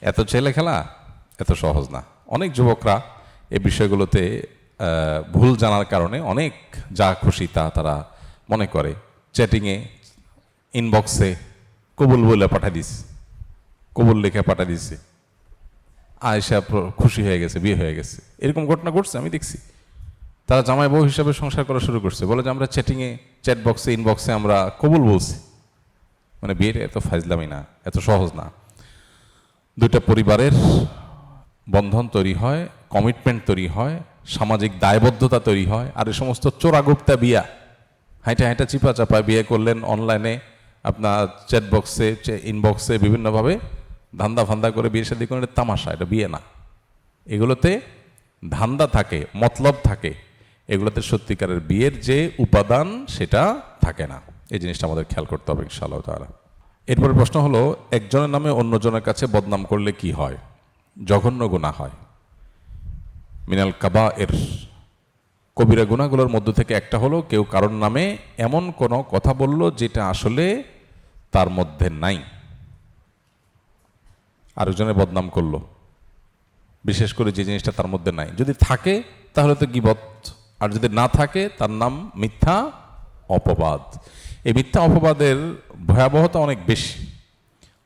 এত ছেলে খেলা এত সহজ না। অনেক যুবকরা এই বিষয়গুলোতে ভুল জানার কারণে অনেক যা খুশি তা তারা মনে করে। চ্যাটিংয়ে, ইনবক্সে কবুল বলে পাঠা দিস, কবুল লিখে পাঠা দিচ্ছে, আয়েশা খুশি হয়ে গেছে, বিয়ে হয়ে গেছে। এরকম ঘটনা ঘটছে, আমি দেখছি। তারা জামাই বউ হিসাবে সংসার করা শুরু করছে, বলে যে আমরা চ্যাটিংয়ে, চ্যাট বক্সে, ইনবক্সে আমরা কবুল বলছি। মানে বিয়েটা এত ফাজলামি না, এত সহজ না। দুইটা পরিবারের বন্ধন তৈরি হয়, কমিটমেন্ট তৈরি হয়, সামাজিক দায়বদ্ধতা তৈরি হয়। আর এই সমস্ত চোরাগুপ্তা বিয়া, হাইটা হাইটা চিপা চাপায় বিয়ে করলেন, অনলাইনে আপনার চ্যাট বক্সে, ইনবক্সে বিভিন্নভাবে ধান্দা ফান্দা করে বিয়ে শাদী করে, তামাশা। এটা বিয়ে না। এগুলোতে ধান্দা থাকে, মতলব থাকে। এগুলোতে সত্যিকারের বিয়ের যে উপাদান সেটা থাকে না। এই জিনিসটা আমাদের খেয়াল করতে হবে ইনশাআল্লাহ তাআলা। এরপরে প্রশ্ন হলো, একজনের নামে অন্যজনের কাছে বদনাম করলে কি হয়? জঘন্য গুনাহ হয়। মিনাল কাবায়ের, কবিরা গুনাহগুলোর মধ্য থেকে একটা হলো কেউ কারোর নামে এমন কোনো কথা বলল যেটা আসলে তার মধ্যে নাই, আরেকজনের বদনাম করলো, বিশেষ করে যে জিনিসটা তার মধ্যে নাই। যদি থাকে তাহলে তো গীবত, আর যদি না থাকে তার নাম মিথ্যা অপবাদ। এই মিথ্যা অপবাদের ভয়াবহতা অনেক বেশি।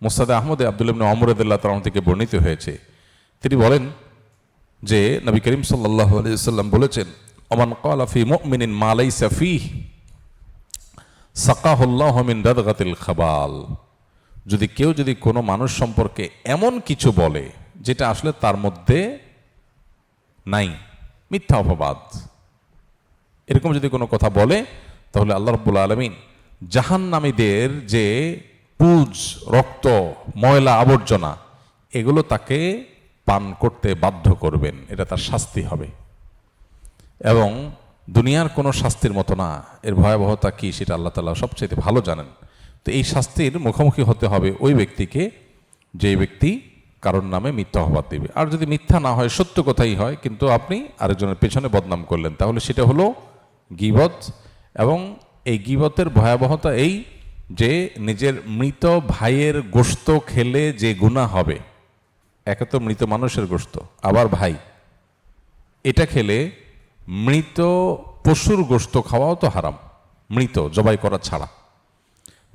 মুসনাদ আহমদে আব্দুল্লাহ ইবনে ওমর রাদিয়াল্লাহু তাআলা থেকে বর্ণিত হয়েছে, তিনি বলেন যে নবী করিম সাল্লাল্লাহু আলাইহি ওয়াসাল্লাম বলেছেন, ওমান ক্বালা ফি মুমিনিন মা লাইসা ফীহি সাকাহুল্লাহু মিন রাদগাতিল খাবাল। যদি কেউ যদি কোনো মানুষ সম্পর্কে এমন কিছু বলে যেটা আসলে তার মধ্যে নাই, মিথ্যা অপবাদ, এরকম যদি কোনো কথা বলে, তাহলে আল্লাহ রাব্বুল আলামিন জাহান্নামীদের যে পুজ, রক্ত, ময়লা, আবর্জনা, এগুলো তাকে পান করতে বাধ্য করবেন। এটা তার শাস্তি হবে, এবং দুনিয়ার কোনো শাস্তির মতো না। এর ভয়াবহতা কি সেটা আল্লাহ তাআলা সবচেয়ে ভালো জানেন। তো এই শাস্তির মুখোমুখি হতে হবে ওই ব্যক্তিকে, যে ব্যক্তি কারোর নামে মিথ্যা অপবাদ দিবে। আর যদি মিথ্যা না হয়, সত্য কথাই হয়, কিন্তু আপনি আরেকজনের পেছনে বদনাম করলেন, তাহলে সেটা হলো গীবত। এবং এই গীবতের ভয়াবহতা এই যে নিজের মৃত ভাইয়ের গোশত খেলে যে গুনাহ হবে, একে তো মৃত মানুষের গোশত, আবার ভাই, এটা খেলে মৃত পশুর গোশত খাওয়াও তো হারাম, মৃত জবাই করা ছাড়া।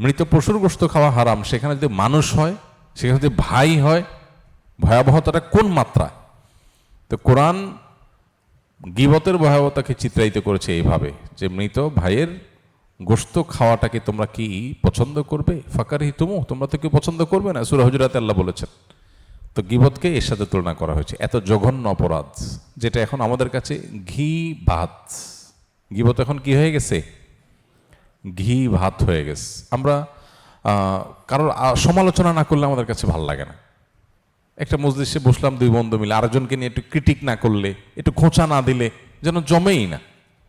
মৃত পশুর গোশত খাওয়া হারাম, সেখানে যদি মানুষ হয়, সেখানে যদি ভাই হয়, ভয়াবহতাটা কোন মাত্রা! তো কোরআন গীবতের ভয়াবহতাকে চিত্রায়িত করেছে এইভাবে যে মৃত ভাইয়ের গোশত খাওয়াটাকে তোমরা কি পছন্দ করবে? ফাকারিহতুমু, তোমরা তো কেউ পছন্দ করবে না, সূরা হুজুরাতে আল্লাহ বলেছেন। তো গীবতকে এর সাথে তুলনা করা হয়েছে। এত জঘন্য অপরাধ, যেটা এখন আমাদের কাছে ঘি ভাত। গীবত এখন কি হয়ে গেছে? ঘি ভাত হয়ে গেছে। আমরা কারোর সমালোচনা না করলে আমাদের কাছে ভালো লাগে না। একটা মজলিসে বসলাম দুই বন্ধু মিলে, আরেকজনকে নিয়ে একটু ক্রিটিক না করলে, একটু খোঁচা না দিলে যেন জমেই না,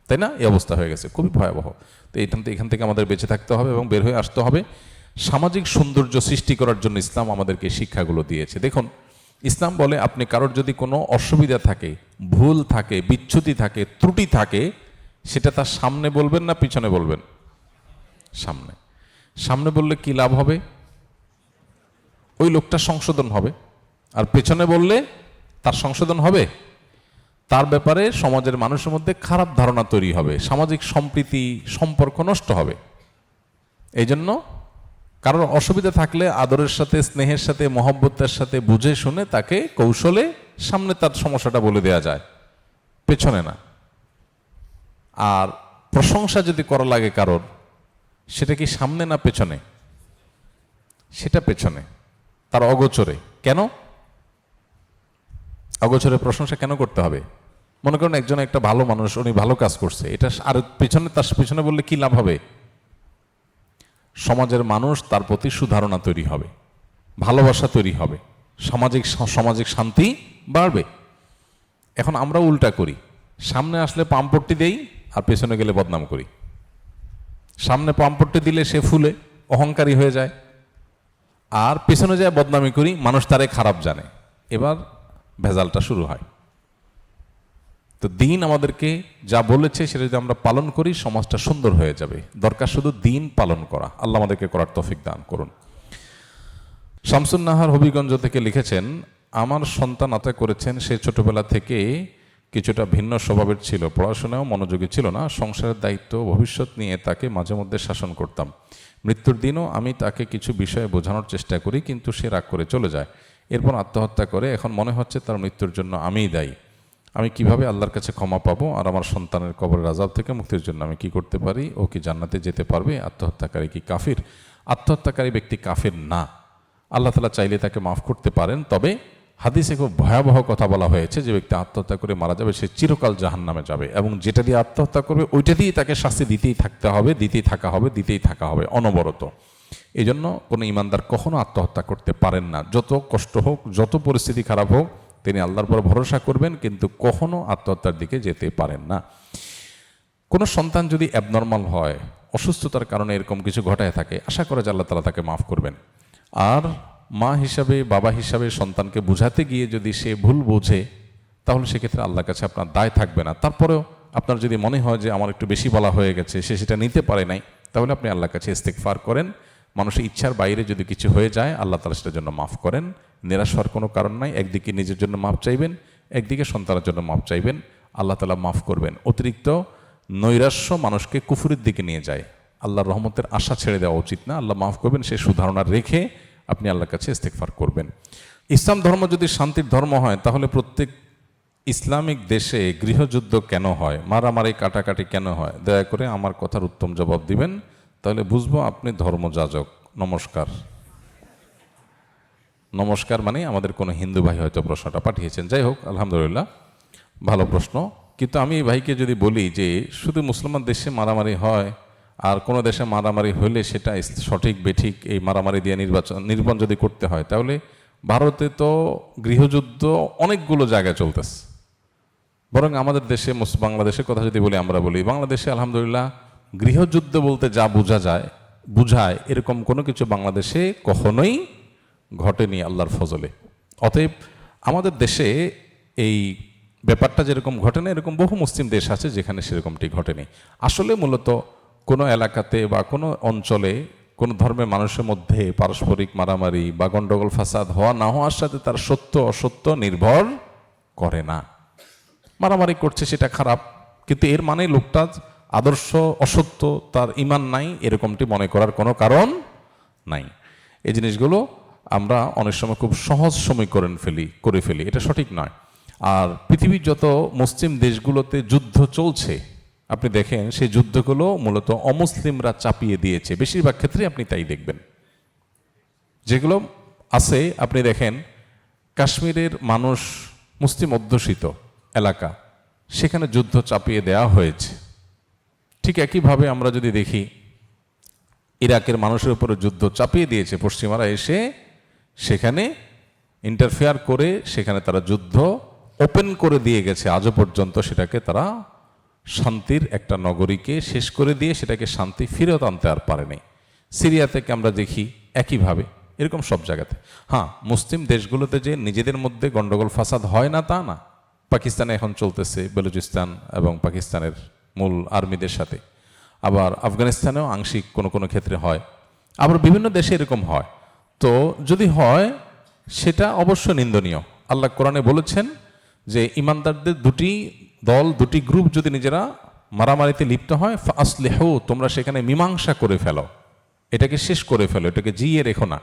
তাই না? এই অবস্থা হয়ে গেছে, খুবই ভয়াবহ। তো এখান থেকে আমাদের বেঁচে থাকতে হবে এবং বের হয়ে আসতে হবে। সামাজিক সৌন্দর্য সৃষ্টি করার জন্য ইসলাম আমাদেরকে শিক্ষাগুলো দিয়েছে। দেখুন, ইসলাম বলে আপনি কারোর যদি কোনো অসুবিধা থাকে, ভুল থাকে, বিচ্যুতি থাকে, ত্রুটি থাকে, সেটা তার সামনে বলবেন না পিছনে বলবেন? সামনে। সামনে বললে কি লাভ হবে? ওই লোকটা সংশোধন হবে। আর পেছনে বললে তার সংশোধন হবে, তার ব্যাপারে সমাজের মানুষের মধ্যে খারাপ ধারণা তৈরি হবে, সামাজিক সম্প্রীতি, সম্পর্ক নষ্ট হবে। এই জন্য কারোর অসুবিধা থাকলে আদরের সাথে, স্নেহের সাথে, মহব্বতের সাথে বুঝে শুনে তাকে কৌশলে সামনে তার সমস্যাটা বলে দেওয়া যায়, পেছনে না। আর প্রশংসা যদি করা লাগে কারোর, সেটা কি সামনে না পেছনে? সেটা পেছনে, তার অগোচরে। কেন অগোচরে প্রশংসা কেন করতে হবে? মনে করেন একজন একটা ভালো মানুষ, উনি ভালো কাজ করছে, এটা আর পেছনে, তার পেছনে বললে কি লাভ হবে? সমাজের মানুষ তার প্রতি সুধারণা তৈরি হবে, ভালোবাসা তৈরি হবে, সামাজিক শান্তি বাড়বে। এখন আমরা উল্টা করি, সামনে আসলে পাম্পট্টি দেই আর পেছনে গেলে বদনাম করি। সামনে পাম্পট্টি দিলে সে ফুলে অহংকারী হয়ে যায়, আর পেছনে যায় বদনামি করি, মানুষ তারে খারাপ জানে। এবার ভেজালটা শুরু হয়। তো দিন আমাদেরকে যা বলেছে সেটা যদি আমরা পালন করি, সমাজটা সুন্দর হয়ে যাবে। দরকার শুধু দিন পালন করা। আল্লাহ আমাদেরকে করার তৌফিক দান করুন। শামসুন নাহার হবিগঞ্জ থেকে লিখেছেন, আমার সন্তান আতা করেছেন, সে ছোটবেলা থেকে কিছুটা ভিন্ন স্বভাবের ছিল, পড়াশোনাও মনোযোগী ছিল না, সংসারের দায়িত্ব ভবিষ্যৎ নিয়ে তাকে মাঝে মধ্যে শাসন করতাম। মৃত্যুর দিনও আমি তাকে কিছু বিষয়ে বোঝানোর চেষ্টা করি, কিন্তু সে রাগ করে চলে যায়, এরপর আত্মহত্যা করে। এখন মনে হচ্ছে তার মৃত্যুর জন্য আমিই দায়ী। আমি কিভাবে আল্লাহর কাছে ক্ষমা পাবো, আর আমার সন্তানের কবরের আযাব থেকে মুক্তির জন্য আমি কি করতে পারি? ও কি জান্নাতে যেতে পারবে? আত্মহত্যাকারী কি কাফির? আত্মহত্যাকারী ব্যক্তি কাফির না। আল্লাহ তাআলা চাইলে তাকে মাফ করতে পারেন, তবে হাদিসে খুব ভয়াবহ কথা বলা হয়েছে, যে ব্যক্তি আত্মহত্যা করে মারা যাবে সে চিরকাল জাহান্নামে যাবে, এবং যেটা দিয়ে আত্মহত্যা করবে ওইটা দিয়েই তাকে শাস্তি দিতেই থাকতে হবে, দিতেই থাকা হবে অনবরত। এই জন্য কোনো ইমানদার কখনো আত্মহত্যা করতে পারেন না। যত কষ্ট হোক, যত পরিস্থিতি খারাপ হোক, তিনি আল্লাহর উপর ভরসা করবেন, কিন্তু কখনো আত্মহত্যার দিকে যেতে পারেন না। কোনো সন্তান যদি অ্যাবনর্মাল হয়, অসুস্থতার কারণে এরকম কিছু ঘটায় থাকে, আশা করে যে আল্লাহ তাআলা তাকে মাফ করবেন। আর মা হিসাবে, বাবা হিসাবে সন্তানকে বোঝাতে গিয়ে যদি সে ভুল বোঝে, তাহলে সেক্ষেত্রে আল্লাহর কাছে আপনার দায় থাকবে না। তারপরেও আপনার যদি মনে হয় যে আমার একটু বেশি বলা হয়ে গেছে, সে সেটা নিতে পারে নাই, তাহলে আপনি আল্লাহর কাছে ইস্তেগফার করেন। মানুষের ইচ্ছার বাইরে যদি কিছু হয়ে যায়, আল্লাহ তাআলা সেটার জন্য মাফ করেন। নিরাশ হওয়ার কোনো কারণ নাই। একদিকে নিজের জন্য মাফ চাইবেন, একদিকে সন্তানের জন্য মাফ চাইবেন, আল্লাহ তাআলা মাফ করবেন। অতিরিক্ত নৈরাশ্য মানুষকে কুফুরের দিকে নিয়ে যায়। আল্লাহর রহমতের আশা ছেড়ে দেওয়া উচিত না। আল্লাহ মাফ করবেন, সে সুধারণা রেখে আপনি আল্লাহর কাছে ইস্তেগফার করবেন। ইসলাম ধর্ম যদি শান্তির ধর্ম হয়, তাহলে প্রত্যেক ইসলামিক দেশে গৃহযুদ্ধ কেন হয়, মারামারি কাটাকাটি কেন হয়? দয়া করে আমার কথার উত্তম জবাব দিবেন, তাহলে বুঝবো আপনি ধর্মযাজক। নমস্কার। নমস্কার মানে আমাদের কোনো হিন্দু ভাই হয়তো প্রশ্নটা পাঠিয়েছেন। যাই হোক, আলহামদুলিল্লাহ, ভালো প্রশ্ন। কিন্তু আমি এই ভাইকে যদি বলি যে শুধু মুসলমান দেশে মারামারি হয়, আর কোনো দেশে মারামারি হলে সেটা সঠিক বেঠিক এই মারামারি দিয়ে নির্বাচন যদি করতে হয়, তাহলে ভারতে তো গৃহযুদ্ধ অনেকগুলো জায়গায় চলতেছে। বরং আমাদের দেশে, বাংলাদেশের কথা যদি বলি, আমরা বলি বাংলাদেশে আলহামদুলিল্লাহ গৃহযুদ্ধ বলতে যা বুঝায় এরকম কোনো কিছু বাংলাদেশে কখনোই ঘটেনি আল্লাহর ফজলে। অতএব আমাদের দেশে এই ব্যাপারটা যেরকম ঘটে না, এরকম বহু মুসলিম দেশ আছে যেখানে সেরকমটি ঘটেনি। আসলে মূলত কোনো এলাকাতে বা কোনো অঞ্চলে কোনো ধর্মের মানুষের মধ্যে পারস্পরিক মারামারি বা গণ্ডগোল ফাসাদ হওয়া না হওয়ার সাথে তার সত্য অসত্য নির্ভর করে না। মারামারি করছে সেটা খারাপ, কিন্তু এর মানে লোকটা আদর্শ অসত্য, তার ঈমান নাই, এরকমটি মনে করার কোনো কারণ নাই। এই জিনিসগুলো আমরা অনেক সময় খুব সহজ সমীকরণ করে ফেলি, এটা সঠিক নয়। আর পৃথিবীর যত মুসলিম দেশগুলোতে যুদ্ধ চলছে, আপনি দেখেন সেই যুদ্ধগুলো মূলত অমুসলিমরা চাপিয়ে দিয়েছে। বেশিরভাগ ক্ষেত্রে আপনি তাই দেখবেন। যেগুলো আছে আপনি দেখেন, কাশ্মীরের মানুষ মুসলিম অধ্যুষিত এলাকা, সেখানে যুদ্ধ চাপিয়ে দেওয়া হয়েছে। ঠিক একইভাবে আমরা যদি দেখি, ইরাকের মানুষের উপরে যুদ্ধ চাপিয়ে দিয়েছে পশ্চিমারা এসে, সেখানে ইন্টারফেয়ার করে সেখানে তারা যুদ্ধ ওপেন করে দিয়ে গেছে। আজও পর্যন্ত সেটাকে তারা শান্তির একটা নগরীকে শেষ করে দিয়ে সেটাকে শান্তি ফিরত আনতে আর পারেনি। সিরিয়া থেকে আমরা দেখি একইভাবে, এরকম সব জায়গাতে। হ্যাঁ, মুসলিম দেশগুলোতে যে নিজেদের মধ্যে গন্ডগোল ফাসাদ হয় না তা না। পাকিস্তানে এখন চলতেছে বেলুচিস্তান এবং পাকিস্তানের মূল আর্মিদের সাথে, আবার আফগানিস্তানেও আংশিক কোনো কোনো ক্ষেত্রে হয়, আবার বিভিন্ন দেশে এরকম হয়। তো যদি হয় সেটা অবশ্য নিন্দনীয়। আল্লাহ কোরআনে বলেছেন যে ইমানদারদের দুটি দল, দুটি গ্রুপ যদি নিজেরা মারামারিতে লিপ্ত হয়, ফাসলিহু, তোমরা সেখানে মীমাংসা করে ফেলো, এটাকে শেষ করে ফেলো, এটাকে জিয়ে রেখো না।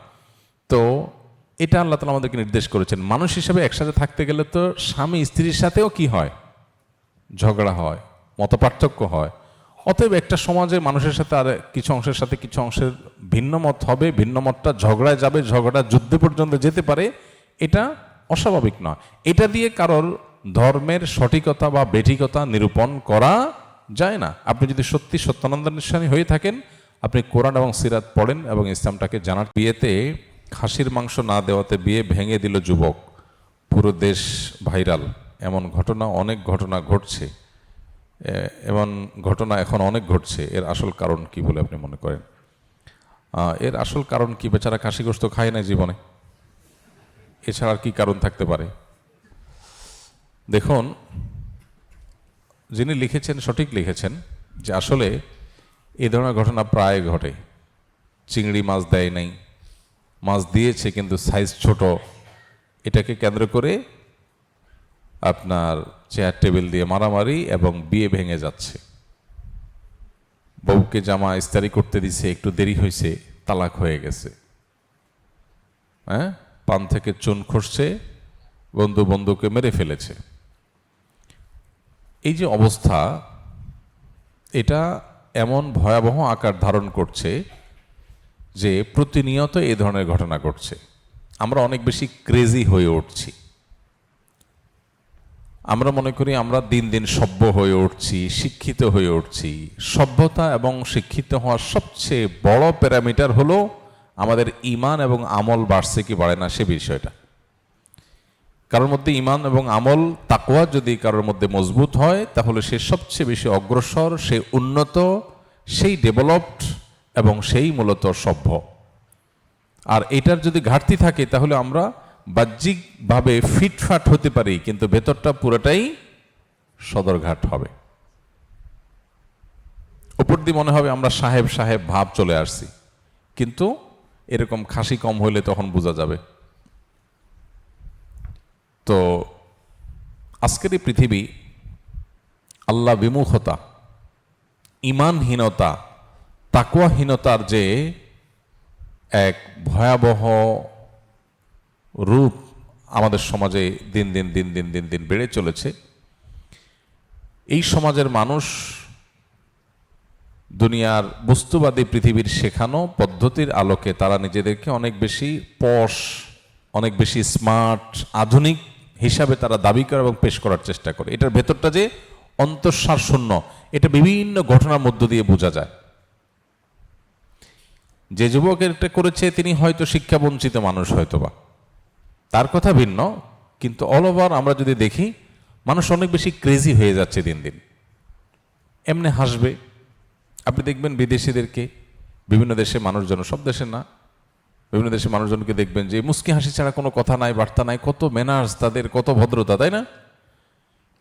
তো এটা আল্লাহ তাআলা আমাদেরকে নির্দেশ করেছেন। মানুষ হিসেবে একসাথে থাকতে গেলে তো স্বামী স্ত্রীর সাথেও কি হয়, ঝগড়া হয়, মতপার্থক্য হয়। অতএব একটা সমাজে মানুষের সাথে আর কিছু অংশের সাথে কিছু অংশের ভিন্ন মত হবে, ভিন্ন মতটা ঝগড়ায় যাবে, ঝগড়া যুদ্ধে পর্যন্ত যেতে পারে, এটা অস্বাভাবিক নয়। এটা দিয়ে কারোর ধর্মের সঠিকতা বা বেঠিকতা নিরূপণ করা যায় না। আপনি যদি সত্যি সত্যানন্দ নিঃসারী হয়ে থাকেন, আপনি কোরআন এবং সিরাত পড়েন এবং ইসলামটাকে জানার। বিয়েতে খাসির মাংস না দেওয়াতে বিয়ে ভেঙে দিল যুবক, পুরো দেশ ভাইরাল। এমন ঘটনা, অনেক ঘটনা ঘটছে, এমন ঘটনা এখন অনেক ঘটছে। এর আসল কারণ কি বলে আপনি মনে করেন? এর আসল কারণ কি? বেচারা খাসি গোশত খায় না জীবনে, এছাড়া আর কি কারণ থাকতে পারে? দেখুন, যিনি লিখেছেন সঠিক লিখেছেন যে আসলে এই ধরনের ঘটনা প্রায় ঘটে। চিংড়ি মাছ দেয় নাই, মাছ দিয়েছে কিন্তু সাইজ ছোট, এটাকে কেন্দ্র করে আপনার চেয়ার টেবিল দিয়ে মারামারি এবং বিয়ে ভেঙে যাচ্ছে। বউকে জামা ইস্তারি করতে দিছে, একটু দেরি হয়েছে, তালাক হয়ে গেছে। হ্যাঁ, পান থেকে চুন খসছে, বন্ধু বন্ধুকে মেরে ফেলেছে। এই যে অবস্থা, এটা এমন ভয়াবহ আকার ধারণ করছে যে প্রতিনিয়ত এই ধরনের ঘটনা ঘটছে। আমরা অনেক বেশি ক্রেজি হয়ে উঠছি। আমরা মনে করি আমরা দিন দিন সভ্য হয়ে উঠছি, শিক্ষিত হয়ে উঠছি। সভ্যতা এবং শিক্ষিত হওয়ার সবচেয়ে বড় প্যারামিটার হলো আমাদের ঈমান এবং আমল বাড়ছে কি বাড়ে না, সে বিষয়টা। কারোর মধ্যে ঈমান এবং আমল, তাকওয়া যদি কারোর মধ্যে মজবুত হয়, তাহলে সে সবচেয়ে বেশি অগ্রসর, সে উন্নত, সেই ডেভেলপড এবং সেই মূলত সভ্য। আর এটার যদি ঘাটতি থাকে তাহলে আমরা বাহ্যিকভাবে ফিটফাট হতে পারি, কিন্তু ভেতরটা পুরোটাই সদরঘাট হবে। উপর দিয়ে মনে হবে আমরা সাহেব সাহেব ভাব চলে আসছি, কিন্তু এরকম খাসি কম হইলে তখন বোঝা যাবে। তো আজকের এই পৃথিবী আল্লাহ বিমুখতা, ঈমানহীনতা, তাকওয়াহীনতার যে এক ভয়াবহ রূপ আমাদের সমাজে দিন দিন দিন দিন দিন দিন বেড়ে চলেছে। এই সমাজের মানুষ দুনিয়ার বস্তুবাদী পৃথিবীর শেখানো পদ্ধতির আলোকে তারা নিজেদেরকে অনেক বেশি পশ, অনেক বেশি স্মার্ট, আধুনিক হিসাবে তারা দাবি করে এবং পেশ করার চেষ্টা করে। এটার ভেতরটা যে অন্তঃসার শূন্য, এটা বিভিন্ন ঘটনার মধ্য দিয়ে বোঝা যায়। যে যুবক এটা করেছে তিনি হয়তো শিক্ষা বঞ্চিত মানুষ, হয়তোবা তার কথা ভিন্ন, কিন্তু অল ওভার আমরা যদি দেখি মানুষ অনেক বেশি ক্রেজি হয়ে যাচ্ছে দিন দিন। এমনি হাসবে, আপনি দেখবেন বিদেশিদেরকে, বিভিন্ন দেশে মানুষজন, সব দেশে না, বিভিন্ন দেশে মানুষজনকে দেখবেন যে মুস্কি হাসি ছাড়া কোনো কথা নাই, বার্তা নাই, কত ম্যানার্স তাদের, কত ভদ্রতা, তাই না?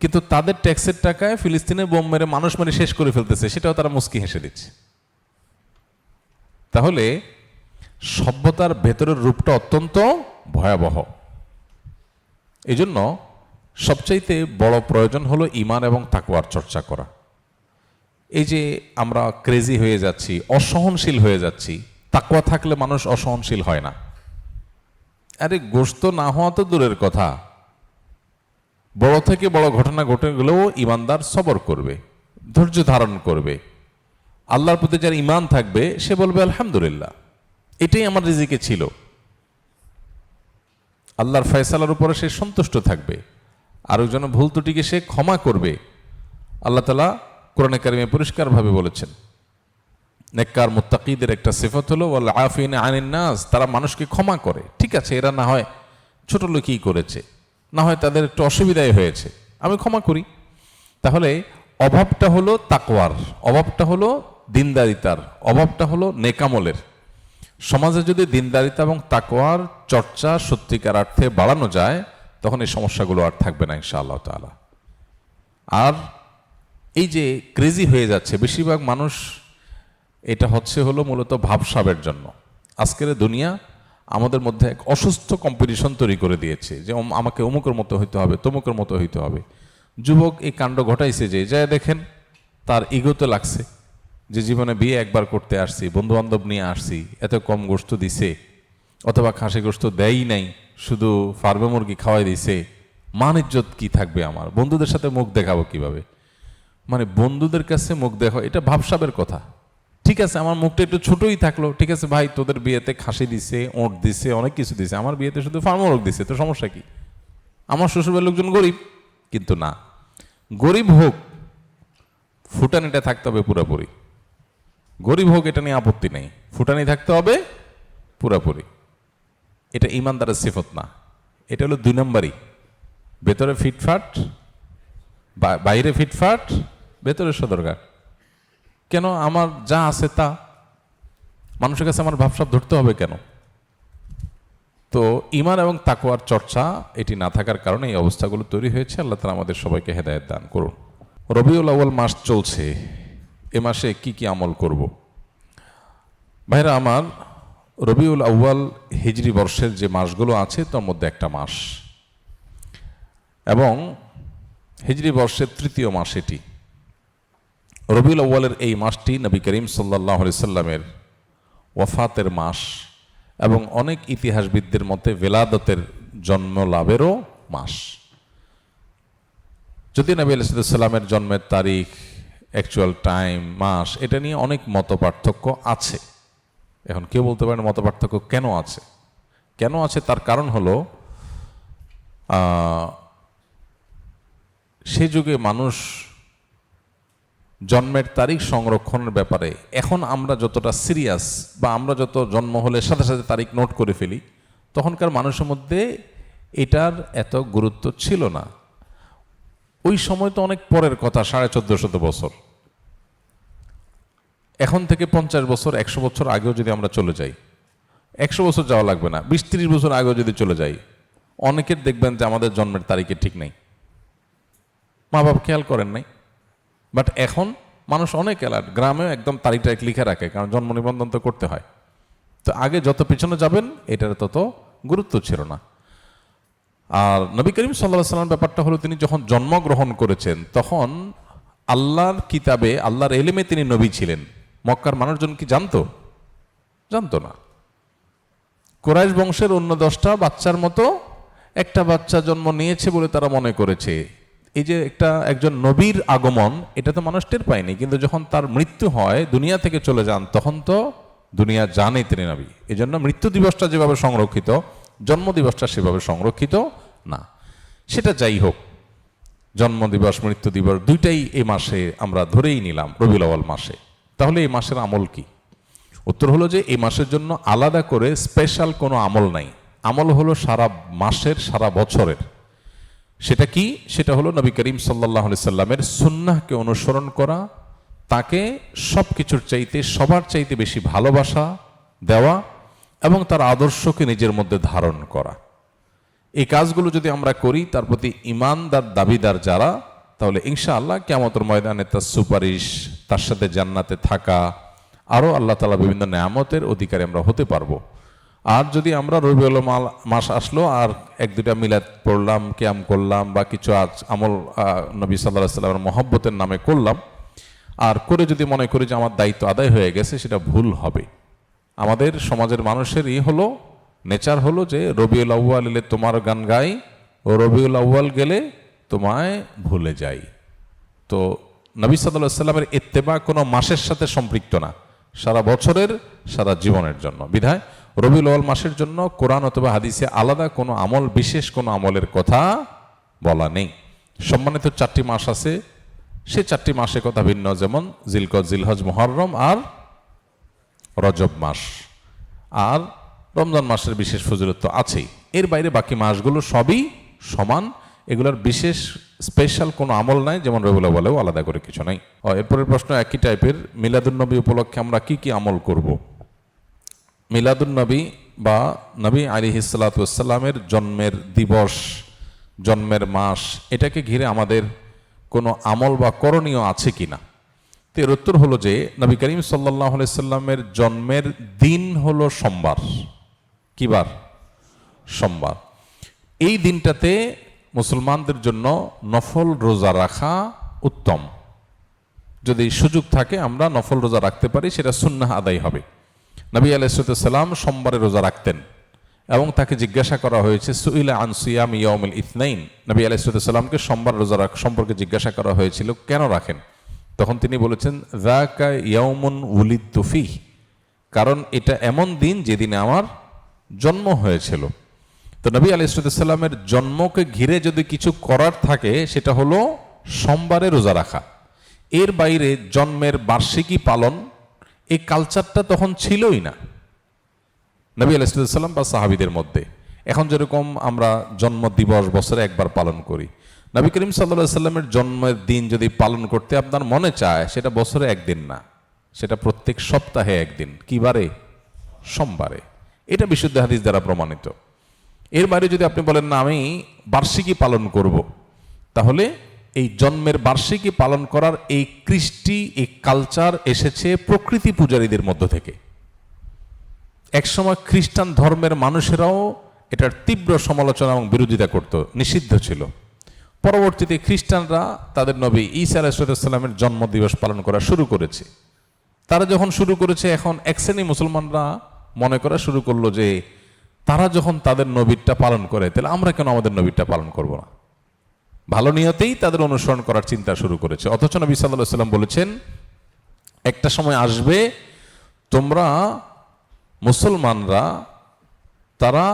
কিন্তু তাদের ট্যাক্সের টাকায় ফিলিস্তিনে বোম মেরে মানুষ মেরে শেষ করে ফেলতেছে, সেটাও তারা মুস্কি হেসে দিচ্ছে। তাহলে সভ্যতার ভেতরের রূপটা অত্যন্ত ভয়াবহ। এই জন্য সবচাইতে বড় প্রয়োজন হলো ঈমান এবং তাকওয়ার চর্চা করা। এই যে আমরা ক্রেজি হয়ে যাচ্ছি, অসহনশীল হয়ে যাচ্ছি, তাকওয়া থাকলে মানুষ অসহনশীল হয় না। আরে গোশত না হওয়া তো দূরের কথা, বড় থেকে বড় ঘটনা ঘটে গেলেও ঈমানদার সবর করবে, ধৈর্য ধারণ করবে। আল্লাহর প্রতি যার ঈমান থাকবে সে বলবে আলহামদুলিল্লাহ, এটাই আমার রিজিকে ছিল। আল্লাহর ফয়সালার উপরে সে সন্তুষ্ট থাকবে, আরেকজনের ভুল ত্রুটিকে সে ক্ষমা করবে। আল্লাহ তাআলা কোরআনে কারিমে পরিষ্কারভাবে বলেছেন, নেককার মুত্তাকিদের একটা সিফত হলো ওয়াল আফিনা আনিন নাস, তারা মানুষকে ক্ষমা করে। ঠিক আছে, এরা না হয় ছোট লোকই করেছে, না হয় তাদের একটু অসুবিধাই হয়েছে, আমি ক্ষমা করি। তাহলে অভাবটা হলো তাকওয়ার, অভাবটা হলো দিনদারিতার, অভাবটা হলো নেকামলের। সমাজে যদি দিনদারিতা এবং তাকওয়ার চর্চা সত্যিকার অর্থে বাড়ানো যায়, তখন এই সমস্যাগুলো আর থাকবে না ইনশাআল্লাহ তাআলা। আর এই যে ক্রেজি হয়ে যাচ্ছে বেশিরভাগ মানুষ, এটা হলো মূলত ভাবসাবের জন্য। আজকের দুনিয়া আমাদের মধ্যে এক অসুস্থ কম্পিটিশন তৈরি করে দিয়েছে যে আমাকে অমুকের মতো হইতে হবে, তমুকের মতো হইতে হবে। যুবক এই কাণ্ড ঘটাইছে যে যায় দেখেন তার ইগোতে লাগছে যে জীবনে বিয়ে একবার করতে আসছি, বন্ধু বান্ধব নিয়ে আসছি, এত কম গোশত দিছে, অথবা খাসি গোশত দেয়ই নাই, শুধু ফার্মে মুরগি খাওয়াই দিছে, মান ইজ্জত কি থাকবে আমার, বন্ধুদের সাথে মুখ দেখাবো কিভাবে? মানে বন্ধুদের কাছে মুখ দেখো, এটা ভাবসাবের কথা। ঠিক আছে, আমার মুখটা একটু ছোটই থাকলো, ঠিক আছে ভাই, তোদের বিয়েতে খাসি দিছে, ওঁট দিছে, অনেক কিছু দিছে, আমার বিয়েতে শুধু ফার্ম মুরগ দিছে, তো সমস্যা কি? আমার শ্বশুরবাড়ির লোকজন গরিব, কিন্তু না, গরিব হোক, ফুটানিটা থাকতে হবে পুরোপুরি। গরিব হোক এটা নিয়ে আপত্তি নেই, ফুটানি থাকতে হবে পুরাপুরি। এটা ইমানদারের সিফত না, এটা হলো 2 নম্বরই। ভেতরে ফিটফাট, বাইরে ফিটফাট, ভেতরে সদরঘাট। কেন? আমার যা আছে তা, মানুষের কাছে আমার ভাবসাব ধরতে হবে কেন? তো ঈমান এবং তাকওয়ার চর্চা এটি না থাকার কারণে এই অবস্থাগুলো তৈরি হয়েছে। আল্লাহ তাআলা আমাদের সবাইকে হেদায়েত দান করুন। রবিউল আউয়াল মাস চলছে, এ মাসে কি কি আমল করব? ভাইরা আমার, রবিউল আউয়াল হিজরি বর্ষের যে মাসগুলো আছে তার মধ্যে একটা মাস, এবং হিজরি বর্ষের 3য় মাস এটি। রবিউল আউয়ালের এই মাসটি নবী করিম সাল্লাল্লাহু আলাইহি সাল্লামের ওয়াফাতের মাস, এবং অনেক ইতিহাসবিদদের মতে ভেলাদতের জন্ম লাভেরও মাস। যদি নবী আলাইহিস সালামের জন্মের তারিখ, অ্যাকচুয়াল টাইম, মাস, এটা নিয়ে অনেক মত পার্থক্য আছে। এখন কেউ বলতে পারেন মত পার্থক্য কেন আছে? কেন আছে তার কারণ হলো, সে যুগে মানুষ জন্মের তারিখ সংরক্ষণের ব্যাপারে এখন আমরা যতটা সিরিয়াস, বা আমরা যত জন্ম হলে সাথে সাথে তারিখ নোট করে ফেলি, তখনকার মানুষের মধ্যে এটার এত গুরুত্ব ছিল না। ওই সময় তো অনেক পরের কথা, 1450 বছর। এখন থেকে 50 বছর, 100 বছর আগেও যদি আমরা চলে যাই, 100 বছর যাওয়া লাগবে না, 20-30 বছর আগেও যদি চলে যাই, অনেকের দেখবেন যে আমাদের জন্মের তারিখে ঠিক নেই, মা বাবা খেয়াল করেন নাই। বাট এখন মানুষ অনেক অ্যালার্ট, গ্রামেও একদম তারিখটা লিখে রাখে, কারণ জন্ম নিবন্ধন তো করতে হয়। তো আগে যত পিছনে যাবেন এটার তত গুরুত্ব ছিল না। আর নবী করিম সাল্লাল্লাহু আলাইহি সাল্লাম ব্যাপারটা হলো, তিনি যখন জন্মগ্রহণ করেছেন তখন আল্লাহর কিতাবে, আল্লাহর এলেমে তিনি নবী ছিলেন। মক্কার মানুষজন কি জানতো? জানতো না। কুরাইশ বংশের অন্য 10টা বাচ্চার মতো একটা বাচ্চা জন্ম নিয়েছে বলে তারা মনে করেছে। এই যে একজন নবীর আগমন, এটা তো মানুষ টের পায়নি, কিন্তু যখন তার মৃত্যু হয়, দুনিয়া থেকে চলে যান, তখন তো দুনিয়া জানে তিনি নবী। এই জন্য মৃত্যু দিবসটা যেভাবে সংরক্ষিত, জন্ম দিবসটা সেভাবে সংরক্ষিত না। সেটা যাই হোক, জন্ম দিবস, মৃত্যু দিবস দুইটাই এই মাসে আমরা ধরেই নিলাম, রবিউল আউয়াল মাসে। তাহলে এই মাসের আমল কি? উত্তর হলো যে এই মাসের জন্য আলাদা করে স্পেশাল কোনো আমল নাই। আমল হলো সারা মাসের, সারা বছরের। সেটা কি? সেটা হলো নবী করিম সাল্লাল্লাহু আলাইহি সাল্লামের সুন্নাহকে অনুসরণ করা, তাকে সব কিছুর চাইতে, সবার চাইতে বেশি ভালোবাসা দেওয়া, এবং তার আদর্শকে নিজের মধ্যে ধারণ করা। এই কাজগুলো যদি আমরা করি, তার প্রতি ঈমানদার দাবিদার যারা, তাহলে ইনশাআল্লাহ কিয়ামতের ময়দানে তার সুপারিশ, তার সাথে জান্নাতে থাকা, আরও আল্লাহ তাআলা বিভিন্ন নেয়ামতের অধিকারী আমরা হতে পারবো। আর যদি আমরা রবিউল মাস আসলো আর 1-2টা মিলাদ পড়লাম, কিয়াম করলাম, বা কিছু আমল নবী সাল্লাল্লাহু আলাইহি সাল্লামের মহব্বতের নামে করলাম, আর করে যদি মনে করি যে আমার দায়িত্ব আদায় হয়ে গেছে, সেটা ভুল হবে। আমাদের সমাজের মানুষের হলো নেচার হলো যে রবিউল আউয়াল এলে তোমার গান গাই, ও রবিউল আউয়াল গেলে তোমায় ভুলে যাই। তো নবী সাল্লাল্লাহু আলাইহি সাল্লামের ইত্তেবা কোনো মাসের সাথে সম্পৃক্ত না, সারা বছরের, সারা জীবনের জন্য। বিধায় রবিউল আউয়াল মাসের জন্য কোরআন অথবা হাদিসে আলাদা কোনো আমল, বিশেষ কোনো আমলের কথা বলা নেই। সম্মানিত 4টি মাস আছে, সে 4টি মাসের কথা ভিন্ন, যেমন জিলকদ, জিলহজ, মুহররম আর রজব মাস, আর রমজান মাসের বিশেষ ফজিলত তো আছেই। এর বাইরে বাকি মাসগুলো সবই সমান, এগুলোর বিশেষ স্পেশাল কোনো আমল নাই, যেমন রবিউল আউয়ালেও আলাদা করে কিছু নাই। এরপরের প্রশ্ন একই টাইপের, মিলাদুন নবী উপলক্ষে আমরা কি কি আমল করব? মিলাদুন নবী বা নবী আলাইহিস সালাতু ওয়াস সালামের জন্মের দিবস, জন্মের মাস, এটাকে ঘিরে আমাদের কোনো আমল বা করণীয় আছে কিনা? তো এর উত্তর হলো যে নবী করিম সাল্লাল্লাহু আলাইহি সাল্লামের জন্মের দিন হলো সোমবার। কি বার? সোমবার। এই দিনটাতে মুসলমানদের জন্য নফল রোজা রাখা উত্তম। যদি সুযোগ থাকে আমরা নফল রোজা রাখতে পারি, সেটা সুন্নাহ আদায় হবে। নবী আলাইহিস সালাম সোমবারে রোজা রাখতেন, এবং তাকে জিজ্ঞাসা করা হয়েছে, সুইলা আন সিয়াম ইয়াউমিল ইথনাইন, নবী আলাইহিস সালামকে সোমবার রোজা সম্পর্কে জিজ্ঞাসা করা হয়েছিল, কেন রাখেন? তখন তিনি বলেছেন, যাকা ইয়াউমুন উলিদতু ফীহি, কারণ এটা এমন দিন যেদিনে আমার জন্ম হয়েছিল। তো নবী আলাইহিস সালামের জন্মকে ঘিরে যদি কিছু করার থাকে, সেটা হলো সোমবারে রোজা রাখা। এর বাইরে জন্মের বার্ষিকী পালন, এই কালচারটা তখন ছিলই না নবী আলাইহিস সালাম বা সাহাবীদের মধ্যে। এখন যেরকম আমরা জন্ম দিবস বছরে একবার পালন করি, নবী করিম সাল্লাল্লাহু আলাইহি সাল্লামের জন্মের দিন যদি পালন করতে আপনার মনে চায়, সেটা বছরে একদিন না, সেটা প্রত্যেক সপ্তাহে একদিন। কি বারে? সোমবারে। এটা বিশুদ্ধ হাদিস দ্বারা প্রমাণিত। এর বাইরে যদি আপনি বলেন না আমি বার্ষিকী পালন করব, তাহলে এই জন্মের বার্ষিকী পালন করার এই কৃষ্টি, এই কালচার এসেছে প্রকৃতি পূজারীদের মধ্য থেকে। একসময় খ্রিস্টান ধর্মের মানুষেরাও এটার তীব্র সমালোচনা এবং বিরোধিতা করত, নিষিদ্ধ ছিল। পরবর্তীতে খ্রিস্টানরা তাদের নবী ঈসা আলাইহিস সালামের জন্মদিবস পালন করা শুরু করেছে। তারা যখন শুরু করেছে, এখন এক শ্রেণী মুসলমানরা মনে করা শুরু করলো যে তারা যখন তাদের নবীরটা পালন করে, তাহলে আমরা কেন আমাদের নবীরটা পালন করব না? ভালো নিয়তেই তাদের অনুসরণ করার চিন্তা শুরু করেছে। অথচ নবী সাল্লাল্লাহু আলাইহি সাল্লাম বলেছেন, একটা সময় আসবে তোমরা মুসলমানরা তারা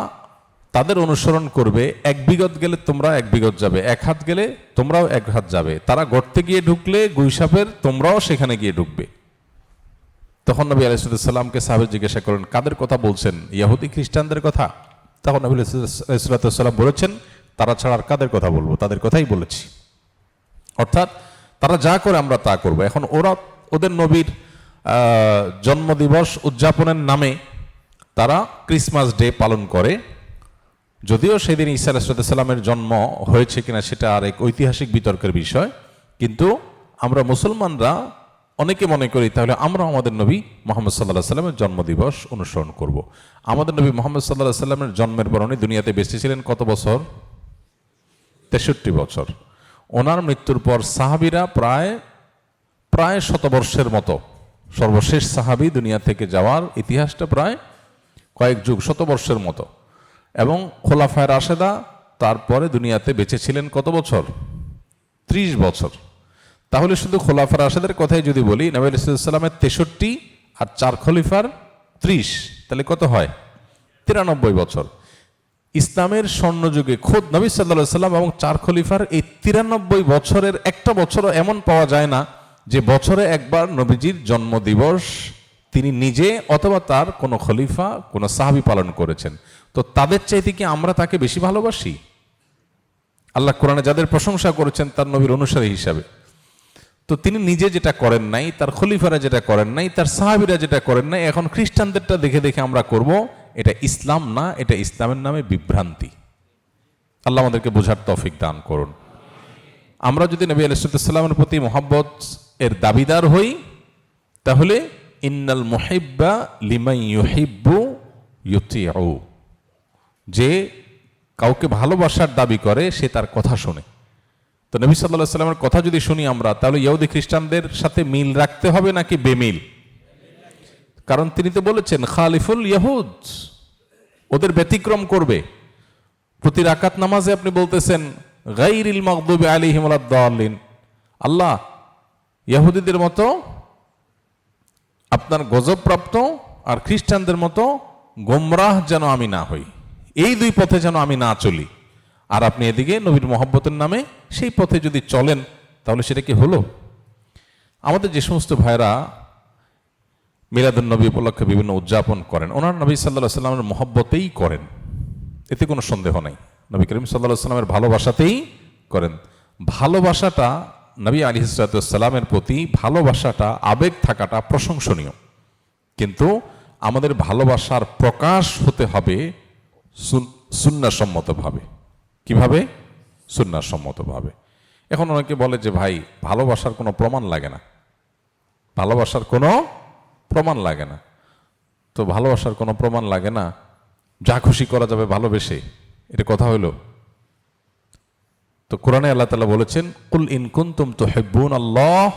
তাদের অনুসরণ করবে, এক বিগত গেলে তোমরা এক বিগত যাবে, এক হাত গেলে তোমরাও এক হাত যাবে। তারা গর্তে গিয়ে ঢুকলে গুইসাপের তোমরাও সেখানে গিয়ে ঢুকবে। তখন নবী আলাইহিস সালামকে সাহাবীরা জিজ্ঞাসা করেন, কাদের কথা বলছেন? ইহুদি খ্রিস্টানদের কথা? তখন নবী আলাইহিস সালাম বলেছেন, তারা ছাড়া আর কাদের কথা বলবো? তাদের কথাই বলেছি। অর্থাৎ তারা যা করে আমরা তা করব। এখন ওরা ওদের নবীর জন্মদিবস উদযাপনের নামে তারা ক্রিসমাস ডে পালন করে, যদিও সেদিন ঈসা আলাইহিস সালামের জন্ম হয়েছে কিনা সেটা আর এক ঐতিহাসিক বিতর্কের বিষয়। কিন্তু আমরা মুসলমানরা অনেকে মনে করি তাহলে আমরা আমাদের নবী মুহাম্মদ সাল্লাল্লাহু আলাইহি সাল্লামের জন্মদিবস অনুসরণ করব। আমাদের নবী মুহাম্মদ সাল্লাল্লাহু আলাইহি সাল্লামের জন্মের পর উনি দুনিয়াতে বেঁচে ছিলেন কত বছর? 63 বছর। ওনার মৃত্যুর পর সাহাবীরা প্রায় শতবর্ষের মতো, সর্বশেষ সাহাবী দুনিয়া থেকে যাওয়ার ইতিহাসটা প্রায় কয়েক যুগ, শতবর্ষের মতো। এবং খোলাফায়ে রাশেদা তারপরে দুনিয়াতে বেঁচে ছিলেন কত বছর? 30 বছর। তাহলে শুধু খোলাফায়ে রাশেদের কথাই যদি বলি, নবী আলাইহিস সালামের 63 আর 4 খলিফার 30, তাহলে কত হয়? 93 বছর। ইসলামের স্বর্ণযুগে খোদ নবী সাল্লাল্লাহু আলাইহি সাল্লাম এবং 4 খলিফার এই 93 বছরের একটা বছরও এমন পাওয়া যায় না যে বছরে একবার নবীজির জন্মদিবস তিনি নিজে অথবা তার কোনো খলিফা, কোনো সাহাবী পালন করেছেন। তো তাদের চাইতে কি আমরা তাকে বেশি ভালোবাসি? আল্লাহ কোরআনে যাদের প্রশংসা করেছেন তার নবীর অনুসারী হিসাবে, তো তিনি নিজে যেটা করেন নাই, তার খলিফারা যেটা করেন নাই, তার সাহাবীরা যেটা করেন নাই, এখন খ্রিস্টানদেরটা দেখে দেখে আমরা করব, এটা ইসলাম না, এটা ইসলামের নামে বিভ্রান্তি। আল্লাহ আমাদেরকে বোঝার তৌফিক দান করুন। আমরা যদি নবী আলাইহিস সালামের প্রতি মুহাব্বত এর দাবিদার হই, তাহলে ইন্নাল মুহিব্বা লিমান ইউহিব্বু ইউতিউ, যে কাউকে ভালোবাসার দাবি করে সে তার কথা শোনে। তো নবী সাল্লাল্লাহু আলাইহি সাল্লামের কথা যদি শুনি আমরা, তাহলে ইহুদি খ্রিস্টানদের সাথে মিল রাখতে হবে নাকি বেমিল? কারণ তিনি তো বলেছেন খালিফুল ইহুদ, ওদের ব্যতিক্রম করবে। প্রতি রাকাত নামাজে আপনি বলতেছেন গায়রিল মাগদুবি আলাইহিম ওয়ালাদ-দাল্লিন, আল্লাহ ইহুদিদের মতো আপনার গজবপ্রাপ্ত আর খ্রিস্টানদের মতো গোমরাহ যেন আমি না হই, এই দুই পথে যেন আমি না চলি। আর আপনি এদিকে নবীর মহব্বতের নামে সেই পথে যদি চলেন, তাহলে সেটা কি হলো? আমাদের যে সমস্ত ভাইরা মিলাদুন নবী উপলক্ষে বিভিন্ন উদযাপন করেন, ওনার নবী সাল্লাল্লাহু আলাইহি সাল্লামের মহব্বতেই করেন, এতে কোনো সন্দেহ নাই। নবী করিম সাল্লাল্লাহু আলাইহি সাল্লামের ভালোবাসাতেই করেন। ভালোবাসাটা, নবী আলাইহিস সালামের প্রতি ভালোবাসাটা, আবেগ থাকাটা প্রশংসনীয়, কিন্তু আমাদের ভালোবাসার প্রকাশ হতে হবে সুন্নাহসম্মতভাবে। কিভাবে? সুন্নাহসম্মতভাবে। এখন অনেকে বলে যে ভাই ভালোবাসার কোনো প্রমাণ লাগে না, ভালোবাসার কোনো প্রমাণ লাগে না। তো ভালোবাসার কোনো প্রমাণ লাগে না, যা খুশি করা যাবে ভালোবেসে, এটা কথা হইল? তো কোরআনে আল্লাহ তাআলা বলেছেন, কুল ইন কুনতুম তুহিব্বুনাল্লাহ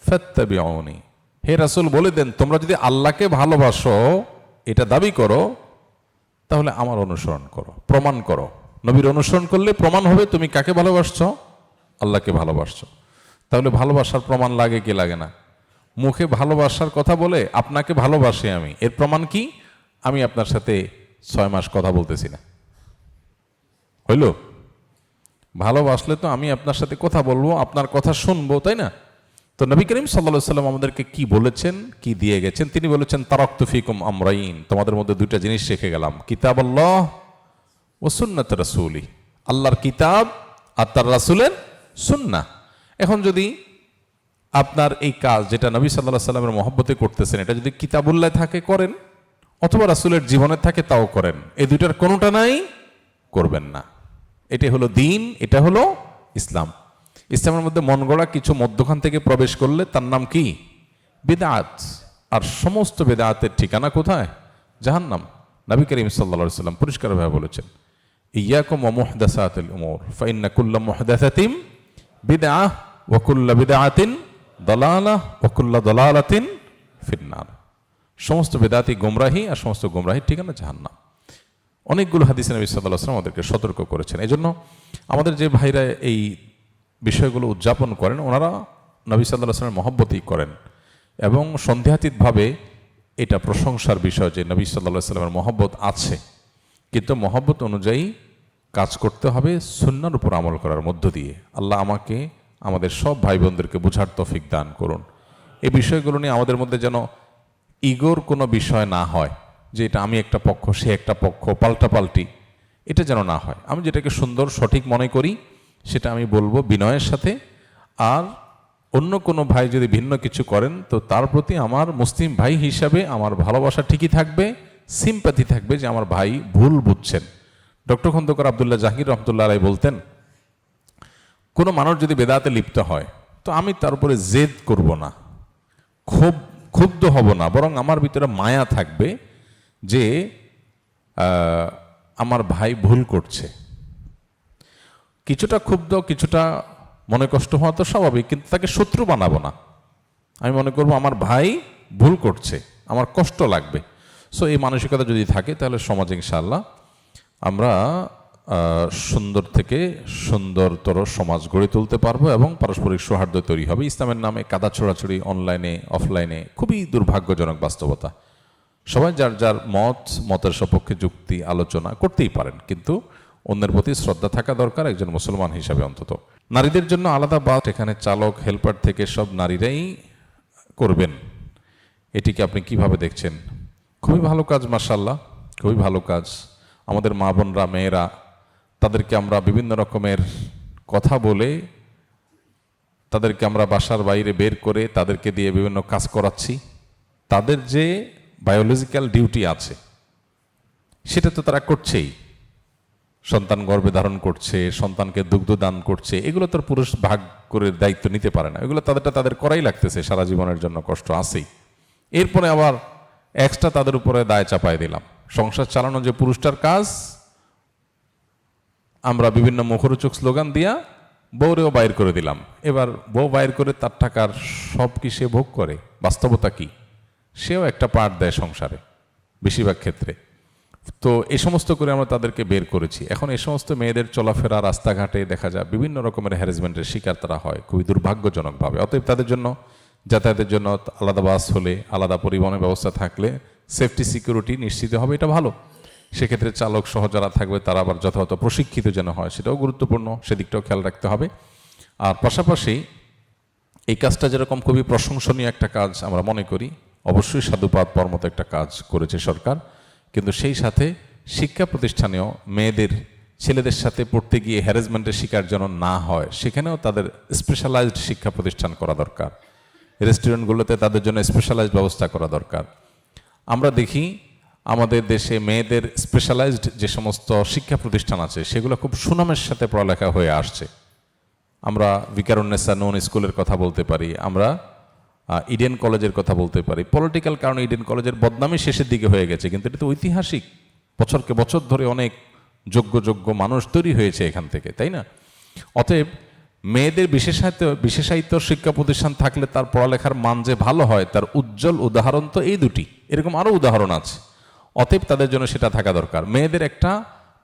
ফাত্তাবিউনি, হে রাসূল বলে দেন তোমরা যদি আল্লাহকে ভালোবাসো, এটা দাবি করো, তাহলে আমার অনুসরণ করো, প্রমাণ করো। নবীর অনুসরণ করলে প্রমাণ হবে তুমি কাকে ভালোবাসছো? আল্লাহকে ভালোবাসছো। তাহলে ভালোবাসার প্রমাণ লাগে কি লাগে না? মুখে ভালোবাসার কথা বলে আপনাকে ভালোবাসি আমি, এর প্রমাণ কি? আমি আপনার সাথে 6 মাস কথা বলতেছি না, হইল? ভালোবাসলে তো আমি আপনার সাথে কথা বলবো, আপনার কথা শুনবো, তাই না? তো নবী করিম সাল্লাল্লাহু আলাইহি সাল্লাম আমাদেরকে কি বলেছেন, কি দিয়ে গেছেন? তিনি বলেছেন তারাকতু ফিকুম আমরাইন, তোমাদের মধ্যে দুইটা জিনিস রেখে গেলাম, কিতাবাল্লাহ ও সুন্নাত রাসূলি, আল্লাহর কিতাব আর তার রাসূলের সুন্নাহ। এখন যদি আপনার এই কাজ যেটা নবী সাল্লাল্লাহু আলাইহি সাল্লামের মহব্বতে করতেছেন, এটা যদি কিতাবুল্লাহ থাকে করেন, অথবা রাসূলের জীবনে থাকে তাও করেন, এই দুইটার কোনোটা নাই করবেন না। এটাই হলো দিন, এটা হলো ইসলাম। ইসলামের মধ্যে মন গড়া কিছু মধ্যখান থেকে প্রবেশ করলে তার নাম কি? বিদআত। আর সমস্ত বিদআতের ঠিকানা কোথায়? জাহান্নাম। নবী করিম সাল্লাল্লাহু আলাইহি সাল্লাম পরিষ্কারভাবে বলেছেন, ইয়াকুম ওয়া মুহদাসাতিল উমুর ফাইন্না কুল্লা মুহদাসাতিন বিদআহ ওয়া কুল্লা বিদআতিন দালালাহ ওয়া কুল্লা দালালাতিন ফিন্নার। সমস্ত বিদআতই গোমরাহি, আর সমস্ত গোমরাহির ঠিকানা জাহান্নাম। অনেকগুলো হাদিসে নবী সাল্লাল্লাহু আলাইহি ওয়াসাল্লাম আমাদেরকে সতর্ক করেছেন। এজন্য আমাদের যে ভাইরা এই বিষয়গুলো উদযাপন করেন, ওনারা নবী সাল্লাল্লাহু আলাইহি ওয়াসাল্লামের মহব্বতই করেন, এবং সন্দেহাতীতভাবে এটা প্রশংসার বিষয় যে নবী সাল্লাল্লাহু আলাইহি ওয়াসাল্লামের মহব্বত আছে, কিন্তু মহব্বত অনুযায়ী কাজ করতে হবে সুন্নাহর উপর আমল করার মধ্য দিয়ে। আল্লাহ আমাকে, আমাদের সব ভাই বোনদেরকে বুঝার তৌফিক দান করুন। এই বিষয়গুলো নিয়ে আমাদের মধ্যে যেন ইগোর কোনো বিষয় না হয়, যে এটা আমি একটা পক্ষ, সে একটা পক্ষ, পাল্টাপাল্টি, এটা যেন না হয়। আমি যেটাকে সুন্দর সঠিক মনে করি সেটা আমি বলবো বিনয়ের সাথে। আর অন্য কোনো ভাই যদি ভিন্ন কিছু করেন, তো তার প্রতি আমার মুসলিম ভাই হিসাবে আমার ভালোবাসা ঠিকই থাকবে, সিম্প্যাথি থাকবে যে আমার ভাই ভুল বুঝছেন। ডক্টর খন্দকার আব্দুল্লাহ জাহির রহমতুল্লাহ আলাইহি বলতেন, কোনো মানুষ যদি বেদাতে লিপ্ত হয়, তো আমি তার উপরে জেদ করব না, ক্ষুব্ধ হব না, বরং আমার ভিতরে মায়া থাকবে যে আমার ভাই ভুল করছে। কিছুটা ক্ষুব্ধ, কিছুটা মনে কষ্ট হওয়া তো স্বাভাবিক, কিন্তু তাকে শত্রু বানাবো না। আমি মনে করব আমার ভাই ভুল করছে, আমার কষ্ট লাগবে। সো এই মানসিকতা যদি থাকে, তাহলে সমাজে ইনশাআল্লাহ আমরা সুন্দর থেকে সুন্দরতর সমাজ গড়ে তুলতে পারবো, এবং পারস্পরিক সৌহার্দ্য তৈরি হবে। ইসলামের নামে কাদা ছোড়াছড়ি অনলাইনে অফলাইনে খুবই দুর্ভাগ্যজনক বাস্তবতা। সবাই যার যার মতের সপক্ষে যুক্তি আলোচনা করতেই পারেন, কিন্তু অন্যের প্রতি শ্রদ্ধা থাকা দরকার একজন মুসলমান হিসাবে। অন্তত নারীদের জন্য আলাদা বাস, এখানে চালক হেল্পার থেকে সব নারীরাই করবেন। এটিকে আপনি কিভাবে দেখছেন? খুবই ভালো কাজ, মাশাআল্লাহ, খুবই ভালো কাজ। আমাদের মা বোনরা, মেয়েরা, তাদেরকে আমরা বিভিন্ন রকমের কথা বলে, তাদেরকে আমরা বাসার বাইরে বের করে তাদেরকে দিয়ে বিভিন্ন কাজ করাচ্ছি। তাদের যে বায়োলজিক্যাল ডিউটি আছে সেটা তো তারা করছেই। সন্তান গর্ভে ধারণ করছে, সন্তানকে দুগ্ধ দান করছে, এগুলো তো পুরুষ ভাগ করে দায়িত্ব নিতে পারে না। এগুলো তাদের করাই লাগতেছে, সারা জীবনের জন্য কষ্ট আছেই। এরপরে আবার এক্সট্রা তাদের উপরে দায় চাপায় দিলাম। সংসার চালানো যে পুরুষটার কাজ, আমরা বিভিন্ন মুখরোচক স্লোগান দিয়া বউরেও বাইর করে দিলাম। এবার বউ বাইর করে তার টাকার সব কি সে ভোগ করে? বাস্তবতা কি? সেও একটা পার্ট দেয় সংসারে বেশিরভাগ ক্ষেত্রে। তো এই সমস্ত করে আমরা তাদেরকে বের করেছি। এখন এই সমস্ত মেয়েদের চলাফেরা, রাস্তাঘাটে দেখা যায় বিভিন্ন রকমের হ্যারাসমেন্টের শিকার তারা হয়, খুবই দুর্ভাগ্যজনকভাবে। অতএব তাদের জন্য যাতায়াতের জন্য আলাদা বাস হলে, আলাদা পরিবহনের ব্যবস্থা থাকলে সেফটি সিকিউরিটি নিশ্চিত হবে, এটা ভালো। সেক্ষেত্রে চালক সহ যারা থাকবে তারা আবার যথাযথ প্রশিক্ষিত যেন হয়, সেটাও গুরুত্বপূর্ণ, সেদিকটাও খেয়াল রাখতে হবে। আর পাশাপাশি এই কাজটা যেরকম খুবই প্রশংসনীয় একটা কাজ আমরা মনে করি, অবশ্যই সাধুবাদ পাওয়ার মতো একটা কাজ করেছে সরকার, কিন্তু সেই সাথে শিক্ষা প্রতিষ্ঠানেও মেয়েদের ছেলেদের সাথে পড়তে গিয়ে হ্যারাসমেন্টের শিকার যেন না হয়, সেখানেও তাদের স্পেশালাইজড শিক্ষা প্রতিষ্ঠান করা দরকার। রেস্টুরেন্টগুলোতে তাদের জন্য স্পেশালাইজড ব্যবস্থা করা দরকার। আমরা দেখি আমাদের দেশে মেয়েদের স্পেশালাইজড যে সমস্ত শিক্ষা প্রতিষ্ঠান আছে, সেগুলো খুব সুনামের সাথে পড়ালেখা হয়ে আসছে। আমরা ভিকারুন্নেসা নন স্কুলের কথা বলতে পারি, আমরা ইডেন কলেজের কথা বলতে পারি। পলিটিক্যাল কারণে ইডেন কলেজের বদনামই শেষের দিকে হয়ে গেছে, কিন্তু এটা তো ঐতিহাসিক। বছরকে বছর ধরে অনেক যোগ্য মানুষ তৈরি হয়েছে এখান থেকে, তাই না? অতএব মেয়েদের বিশেষায়িত শিক্ষা প্রতিষ্ঠান থাকলে তার পড়ালেখার মান যে ভালো হয়, তার উজ্জ্বল উদাহরণ তো এই দুটি, এরকম আরও উদাহরণ আছে। অতএব তাদের জন্য সেটা থাকা দরকার। মেয়েদের একটা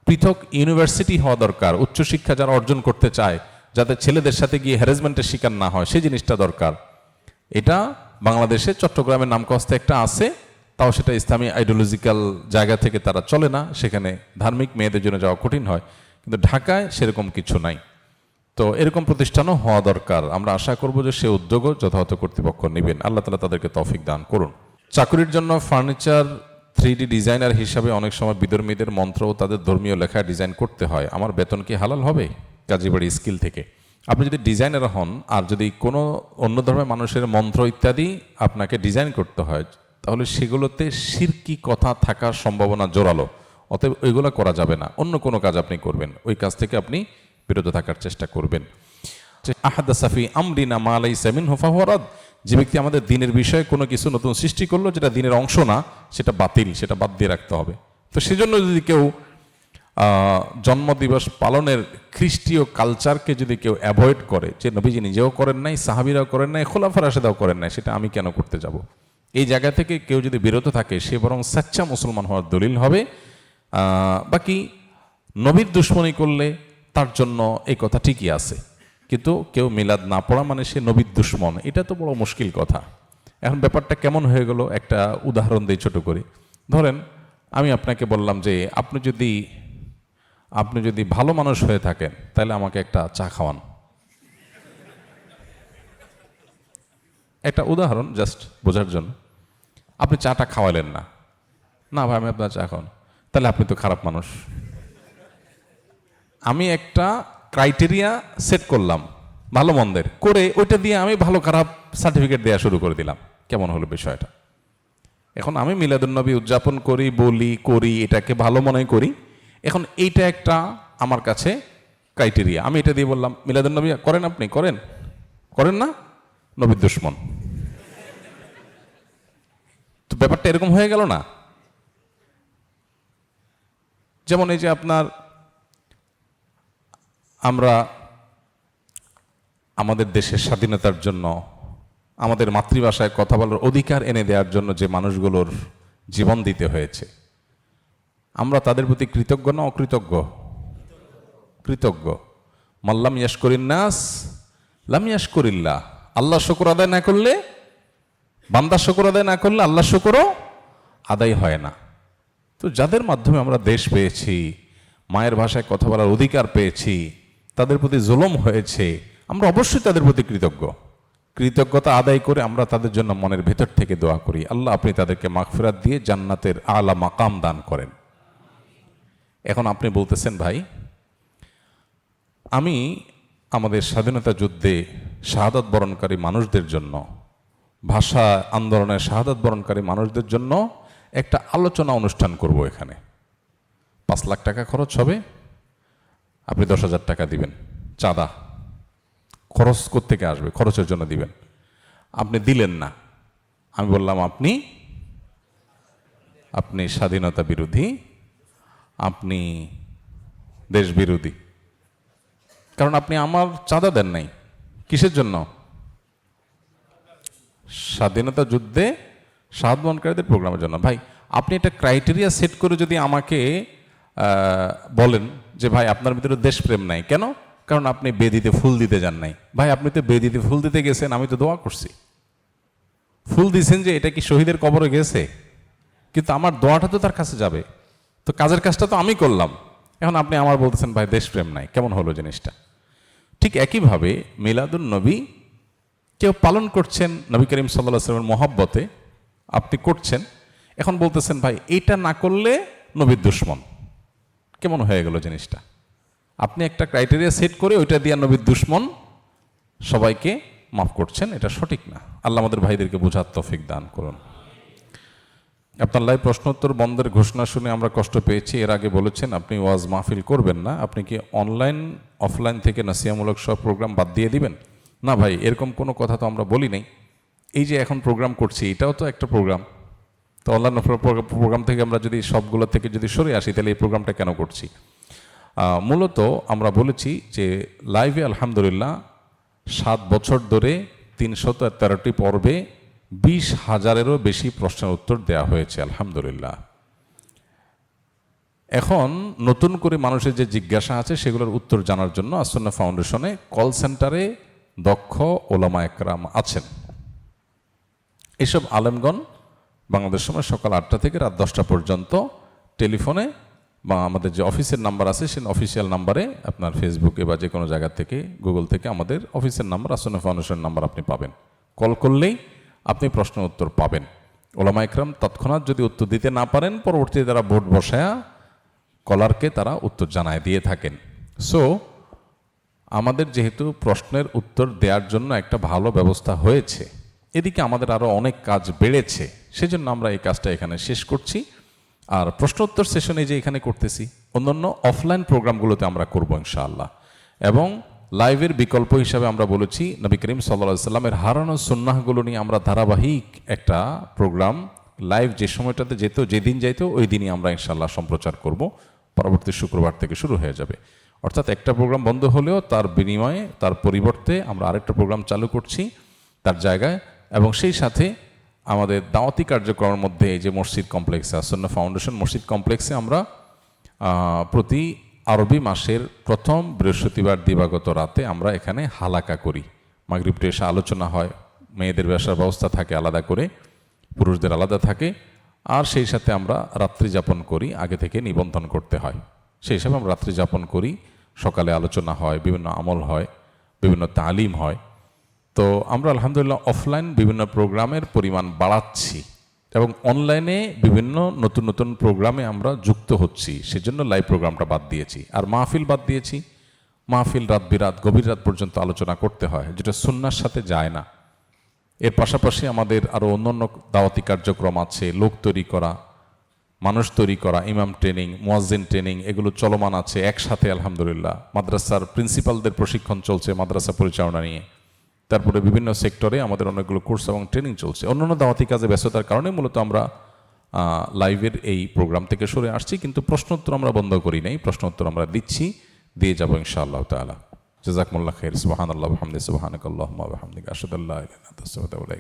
পৃথক ইউনিভার্সিটি হওয়া দরকার, উচ্চশিক্ষা যারা অর্জন করতে চায়, যাতে ছেলেদের সাথে গিয়ে হ্যারাসমেন্টের শিকার না হয়, সেই জিনিসটা দরকার। এটা বাংলাদেশে চট্টগ্রামের নামকাস্তে একটা আছে, তাও সেটা ইসলামী আইডিওলজিক্যাল জায়গা থেকে তারা চলে না, সেখানে ধার্মিক মেয়েদের জন্য যাওয়া কঠিন হয়। কিন্তু ঢাকায় সেরকম কিছু নাই। তো এরকম প্রতিষ্ঠানও হওয়া দরকার। আমরা আশা করব যে সে উদ্যোগও যথাযথ কর্তৃপক্ষ নেবেন। আল্লাহ তাআলা তাদেরকে তৌফিক দান করুন। চাকুরির জন্য ফার্নিচার 3D ডিজাইনার হিসাবে অনেক সময় বিধর্মীদের মন্ত্র ও তাদের ধর্মীয় লেখা ডিজাইন করতে হয়। আমার বেতন কি হালাল হবে? কাজীবাড়ি স্কিল থেকে। আপনি যদি ডিজাইনার হন আর যদি কোনো অন্য ধর্মের মানুষের মন্ত্র ইত্যাদি আপনাকে ডিজাইন করতে হয়, তাহলে সেগুলোতে শিরকি কথা থাকার সম্ভাবনা জোরালো। অতএব ওইগুলো করা যাবে না। অন্য কোনো কাজ আপনি করবেন, ওই কাজ থেকে আপনি বিরত থাকার চেষ্টা করবেন। আহাদাসাফি আমরিনা মা লাইসা মিনহু ফাহুয়া রাদ। যে ব্যক্তি আমাদের দিনের বিষয়ে কোনো কিছু নতুন সৃষ্টি করলো যেটা দিনের অংশ না, সেটা বাতিল, সেটা বাদ দিয়ে রাখতে হবে। তো সেজন্য যদি কেউ জন্মদিবস পালনের খ্রিস্টীয় কালচারকে যদি কেউ অ্যাভয়েড করে, যে নবীজি নিজেও করেন নাই, সাহাবীরাও করেন নাই, খোলাফা রাশেদাও করেন নাই, সেটা আমি কেন করতে যাব, এই জায়গা থেকে কেউ যদি বিরত থাকে, সে বরং সাচ্চা মুসলমান হওয়ার দলিল হবে। বাকি নবীর দুশ্মনী করলে তার জন্য এই কথা ঠিকই আছে, কিন্তু কেউ মিলাদ না পড়া মানে সে নবীর দুশ্মন, এটা তো বড় মুশকিল কথা। এখন ব্যাপারটা কেমন হয়ে গেল, একটা উদাহরণ দিই ছোট করে। ধরেন আমি আপনাকে বললাম যে আপনি যদি ভালো মানুষ হয়ে থাকেন তাহলে আমাকে একটা চা খাওয়ান। একটা উদাহরণ জাস্ট বোঝার জন্য। আপনি চাটা খাওয়ালেন না, না ভাই আমি আপনার চা খাওয়ান, তাহলে আপনি তো খারাপ মানুষ। আমি একটা ক্রাইটেরিয়া সেট করলাম ভালো মন্দের, করে ওইটা দিয়ে আমি ভালো খারাপ সার্টিফিকেট দেওয়া শুরু করে দিলাম। কেমন হলো বিষয়টা? এখন আমি মিলাদুন্নবী উদযাপন করি, বলি, করি, এটাকে ভালো মনে করি। এখন এইটা একটা আমার কাছে ক্রাইটেরিয়া। আমি এটা দিয়ে বললাম মিলাদুন্নবী করেন, আপনি করেন না, নবীর দুশমন। তো ব্যাপারটা এরকম হয়ে গেল না? যেমন এই যে আমরা আমাদের দেশের স্বাধীনতার জন্য, আমাদের মাতৃভাষায় কথা বলার অধিকার এনে দেওয়ার জন্য যে মানুষগুলোর জীবন দিতে হয়েছে, আমরা তাদের প্রতি কৃতজ্ঞ না অকৃতজ্ঞ? কৃতজ্ঞ। মাল্লাম ইয়াশকুরিন নাস লাম ইয়াশকুরিল্লাহ। আল্লাহ শুকর আদায় না করলে, বান্দা শুকর আদায় না করলে আল্লাহ শুকরও আদায় হয় না। তো যাদের মাধ্যমে আমরা দেশ পেয়েছি, মায়ের ভাষায় কথা বলার অধিকার পেয়েছি, তাদের প্রতি জুলুম হয়েছে, আমরা অবশ্যই তাদের প্রতি কৃতজ্ঞ। কৃতজ্ঞতা আদায় করে আমরা তাদের জন্য মনের ভেতর থেকে দোয়া করি, আল্লাহ আপনি তাদেরকে মাগফিরাত দিয়ে জান্নাতের আলা মাকাম দান করেন। এখন আপনি বলতেছেন ভাই আমি আমাদের স্বাধীনতা যুদ্ধে শাহাদাত বরণকারী মানুষদের জন্য, ভাষা আন্দোলনের শাহাদাত বরণকারী মানুষদের জন্য একটা আলোচনা অনুষ্ঠান করব। এখানে 5 লাখ টাকা খরচ হবে, আপনি 10,000 টাকা দিবেন চাঁদা। খরচ কোত্থেকে আসবে? খরচের জন্য দিবেন। আপনি দিলেন না। আমি বললাম আপনি স্বাধীনতা বিরোধী, আপনি দেশ বিরোধী, কারণ আপনি আমার চাঁদা দেন নাই। কিসের জন্য? স্বাধীনতা যুদ্ধে শাহাদাত বরণকারীদের প্রোগ্রামের জন্য। ভাই আপনি একটা ক্রাইটেরিয়া সেট করে যদি আমাকে বলেন যে ভাই আপনার ভিতরে দেশপ্রেম নাই, কেন? কারণ আপনি বেদিতে ফুল দিতে যান নাই। ভাই আপনি তো বেদিতে ফুল দিতে গেছেন, আমি তো দোয়া করছি, ফুল দিয়েছেন যে এটা কি শহীদের কবরে গেছে? কিন্তু আমার দোয়াটা তো তার কাছে যাবে, তো কাজের কাজটা তো আমি করলাম। এখন আপনি আমার বলতেছেন ভাই দেশপ্রেম নাই, কেমন হলো জিনিসটা? ঠিক একইভাবে মিলাদুন নবী কেউ পালন করছেন নবী করিম সাল্লাল্লাহু আলাইহি ওয়াসাল্লামের মহব্বতে, আপনি করছেন, এখন বলতেছেন ভাই এইটা না করলে নবীর দুশমন। কেমন হয়ে গেল জিনিসটা? আপনি একটা ক্রাইটেরিয়া সেট করে ওইটা দিয়ে নবীর দুশমন সবাইকে মাফ করছেন, এটা সঠিক না। আল্লাহ আমাদের ভাইদেরকে বোঝার তৌফিক দান করুন। আপনার লাইভ প্রশ্নোত্তর বন্ধের ঘোষণা শুনে আমরা কষ্ট পেয়েছি। এর আগে বলেছেন আপনি ওয়াজ মাহফিল করবেন না, আপনি কি অনলাইন অফলাইন থেকে নসিহামূলক সব প্রোগ্রাম বাদ দিয়ে দিবেন? না ভাই, এরকম কোনো কথা তো আমরা বলি নাই। এই যে এখন প্রোগ্রাম করছি, এটাও তো একটা প্রোগ্রাম। তো অনলাইন প্রোগ্রাম থেকে আমরা যদি সবগুলো থেকে যদি সরে আসি, তাহলে এই প্রোগ্রামটা কেন করছি? মূলত আমরা বলেছি যে লাইভে আলহামদুলিল্লাহ 7 বছর ধরে 313টি পর্বে 20,000-এরও বেশি প্রশ্নের উত্তর দেওয়া হয়েছে আলহামদুলিল্লাহ। এখন নতুন করে মানুষের যে জিজ্ঞাসা আছে সেগুলোর উত্তর জানার জন্য আসন্না ফাউন্ডেশনে কল সেন্টারে দক্ষ ওলামা একরাম আছেন। এসব আলেমগণ বাংলাদেশ সময় সকাল 8টা থেকে রাত 10টা পর্যন্ত টেলিফোনে বা আমাদের যে অফিসের নাম্বার আছে সেই অফিসিয়াল নাম্বারে আপনার ফেসবুকে বা যে কোনো জায়গা থেকে গুগল থেকে আমাদের অফিসের নাম্বার আসন্ন ফাউন্ডেশনের নাম্বার আপনি পাবেন। কল করলেই আপনি প্রশ্ন উত্তর পাবেন। ওলামা ইকরাম তৎক্ষণাৎ যদি উত্তর দিতে না পারেন, পরবর্তীতে তারা বোর্ড বসায়া কলারকে তারা উত্তর জানায় দিয়ে থাকেন। সো আমাদের যেহেতু প্রশ্নের উত্তর দেওয়ার জন্য একটা ভালো ব্যবস্থা হয়েছে, এদিকে আমাদের আরও অনেক কাজ বেড়েছে, সেজন্য আমরা এই কাজটা এখানে শেষ করছি। আর প্রশ্ন উত্তর সেশনে যে এখানে করতেছি, অন্যান্য অফলাইন প্রোগ্রামগুলোতে আমরা করবো ইনশাআল্লাহ। এবং লাইভের বিকল্প হিসাবে আমরা বলেছি নবী করিম সাল্লাল্লাহু আলাইহি সাল্লামের হারানো সুন্নাহগুলো নিয়ে আমরা ধারাবাহিক একটা প্রোগ্রাম লাইভ যে সময়টাতে যেত, যেদিন যাইতো ওই দিনই আমরা ইনশাআল্লাহ সম্প্রচার করব। পরবর্তী শুক্রবার থেকে শুরু হয়ে যাবে। অর্থাৎ একটা প্রোগ্রাম বন্ধ হলেও তার বিনিময়ে, তার পরিবর্তে আমরা আরেকটা প্রোগ্রাম চালু করছি তার জায়গায়। এবং সেই সাথে আমাদের দাওয়াতি কার্যক্রমের মধ্যে এই যে মসজিদ কমপ্লেক্সে, আসন্ন ফাউন্ডেশন মসজিদ কমপ্লেক্সে আমরা প্রতি আরবি মাসের প্রথম বৃহস্পতিবার দিবাগত রাতে আমরা এখানে হালাকা করি। মাগরিব টু এশা আলোচনা হয়, মেয়েদের বসার ব্যবস্থা থাকে আলাদা করে, পুরুষদের আলাদা থাকে। আর সেই সাথে আমরা রাত্রি যাপন করি, আগে থেকে নিবন্ধন করতে হয়। সেই হিসাবে আমরা রাত্রি যাপন করি, সকালে আলোচনা হয়, বিভিন্ন আমল হয়, বিভিন্ন তালিম হয়। তো আমরা আলহামদুলিল্লাহ অফলাইন বিভিন্ন প্রোগ্রামের পরিমাণ বাড়াচ্ছি এবং অনলাইনে বিভিন্ন নতুন নতুন প্রোগ্রামে আমরা যুক্ত হচ্ছি। সেজন্য লাইভ প্রোগ্রামটা বাদ দিয়েছি। আর মাহফিল বাদ দিয়েছি। মাহফিল রাত বিরাত, গভীর রাত পর্যন্ত আলোচনা করতে হয়, যেটা সুন্নাহর সাথে যায় না। এর পাশাপাশি আমাদের আরও অন্যান্য দাওয়াতি কার্যক্রম আছে, লোক তৈরি করা, মানুষ তৈরি করা, ইমাম ট্রেনিং, মুয়াজ্জিন ট্রেনিং, এগুলো চলমান আছে একসাথে আলহামদুলিল্লাহ। মাদ্রাসার প্রিন্সিপালদের প্রশিক্ষণ চলছে মাদ্রাসা পরিচালনা নিয়ে। তারপরে বিভিন্ন সেক্টরে আমাদের অনেকগুলো কোর্স এবং ট্রেনিং চলছে। অন্যান্য দাওয়াতি কাজে ব্যস্ততার কারণে মূলত আমরা লাইভের এই প্রোগ্রাম থেকে সরে আসছি, কিন্তু প্রশ্নোত্তর আমরা বন্ধ করি নাই। প্রশ্নোত্তর আমরা দিচ্ছি, দিয়ে যাবো ইনশাআল্লাহ তাআলা। জাযাকুমুল্লাহ খাইর। সুবহানাল্লাহ ওয়া বিহামদিহি, সুবহানাকাল্লাহুম্মা ওয়া বিহামদিকা, আশহাদু আল্লা ইলাহা ইল্লা আনতা, আস্তাগফিরুকা ওয়া আতুবু ইলাইক।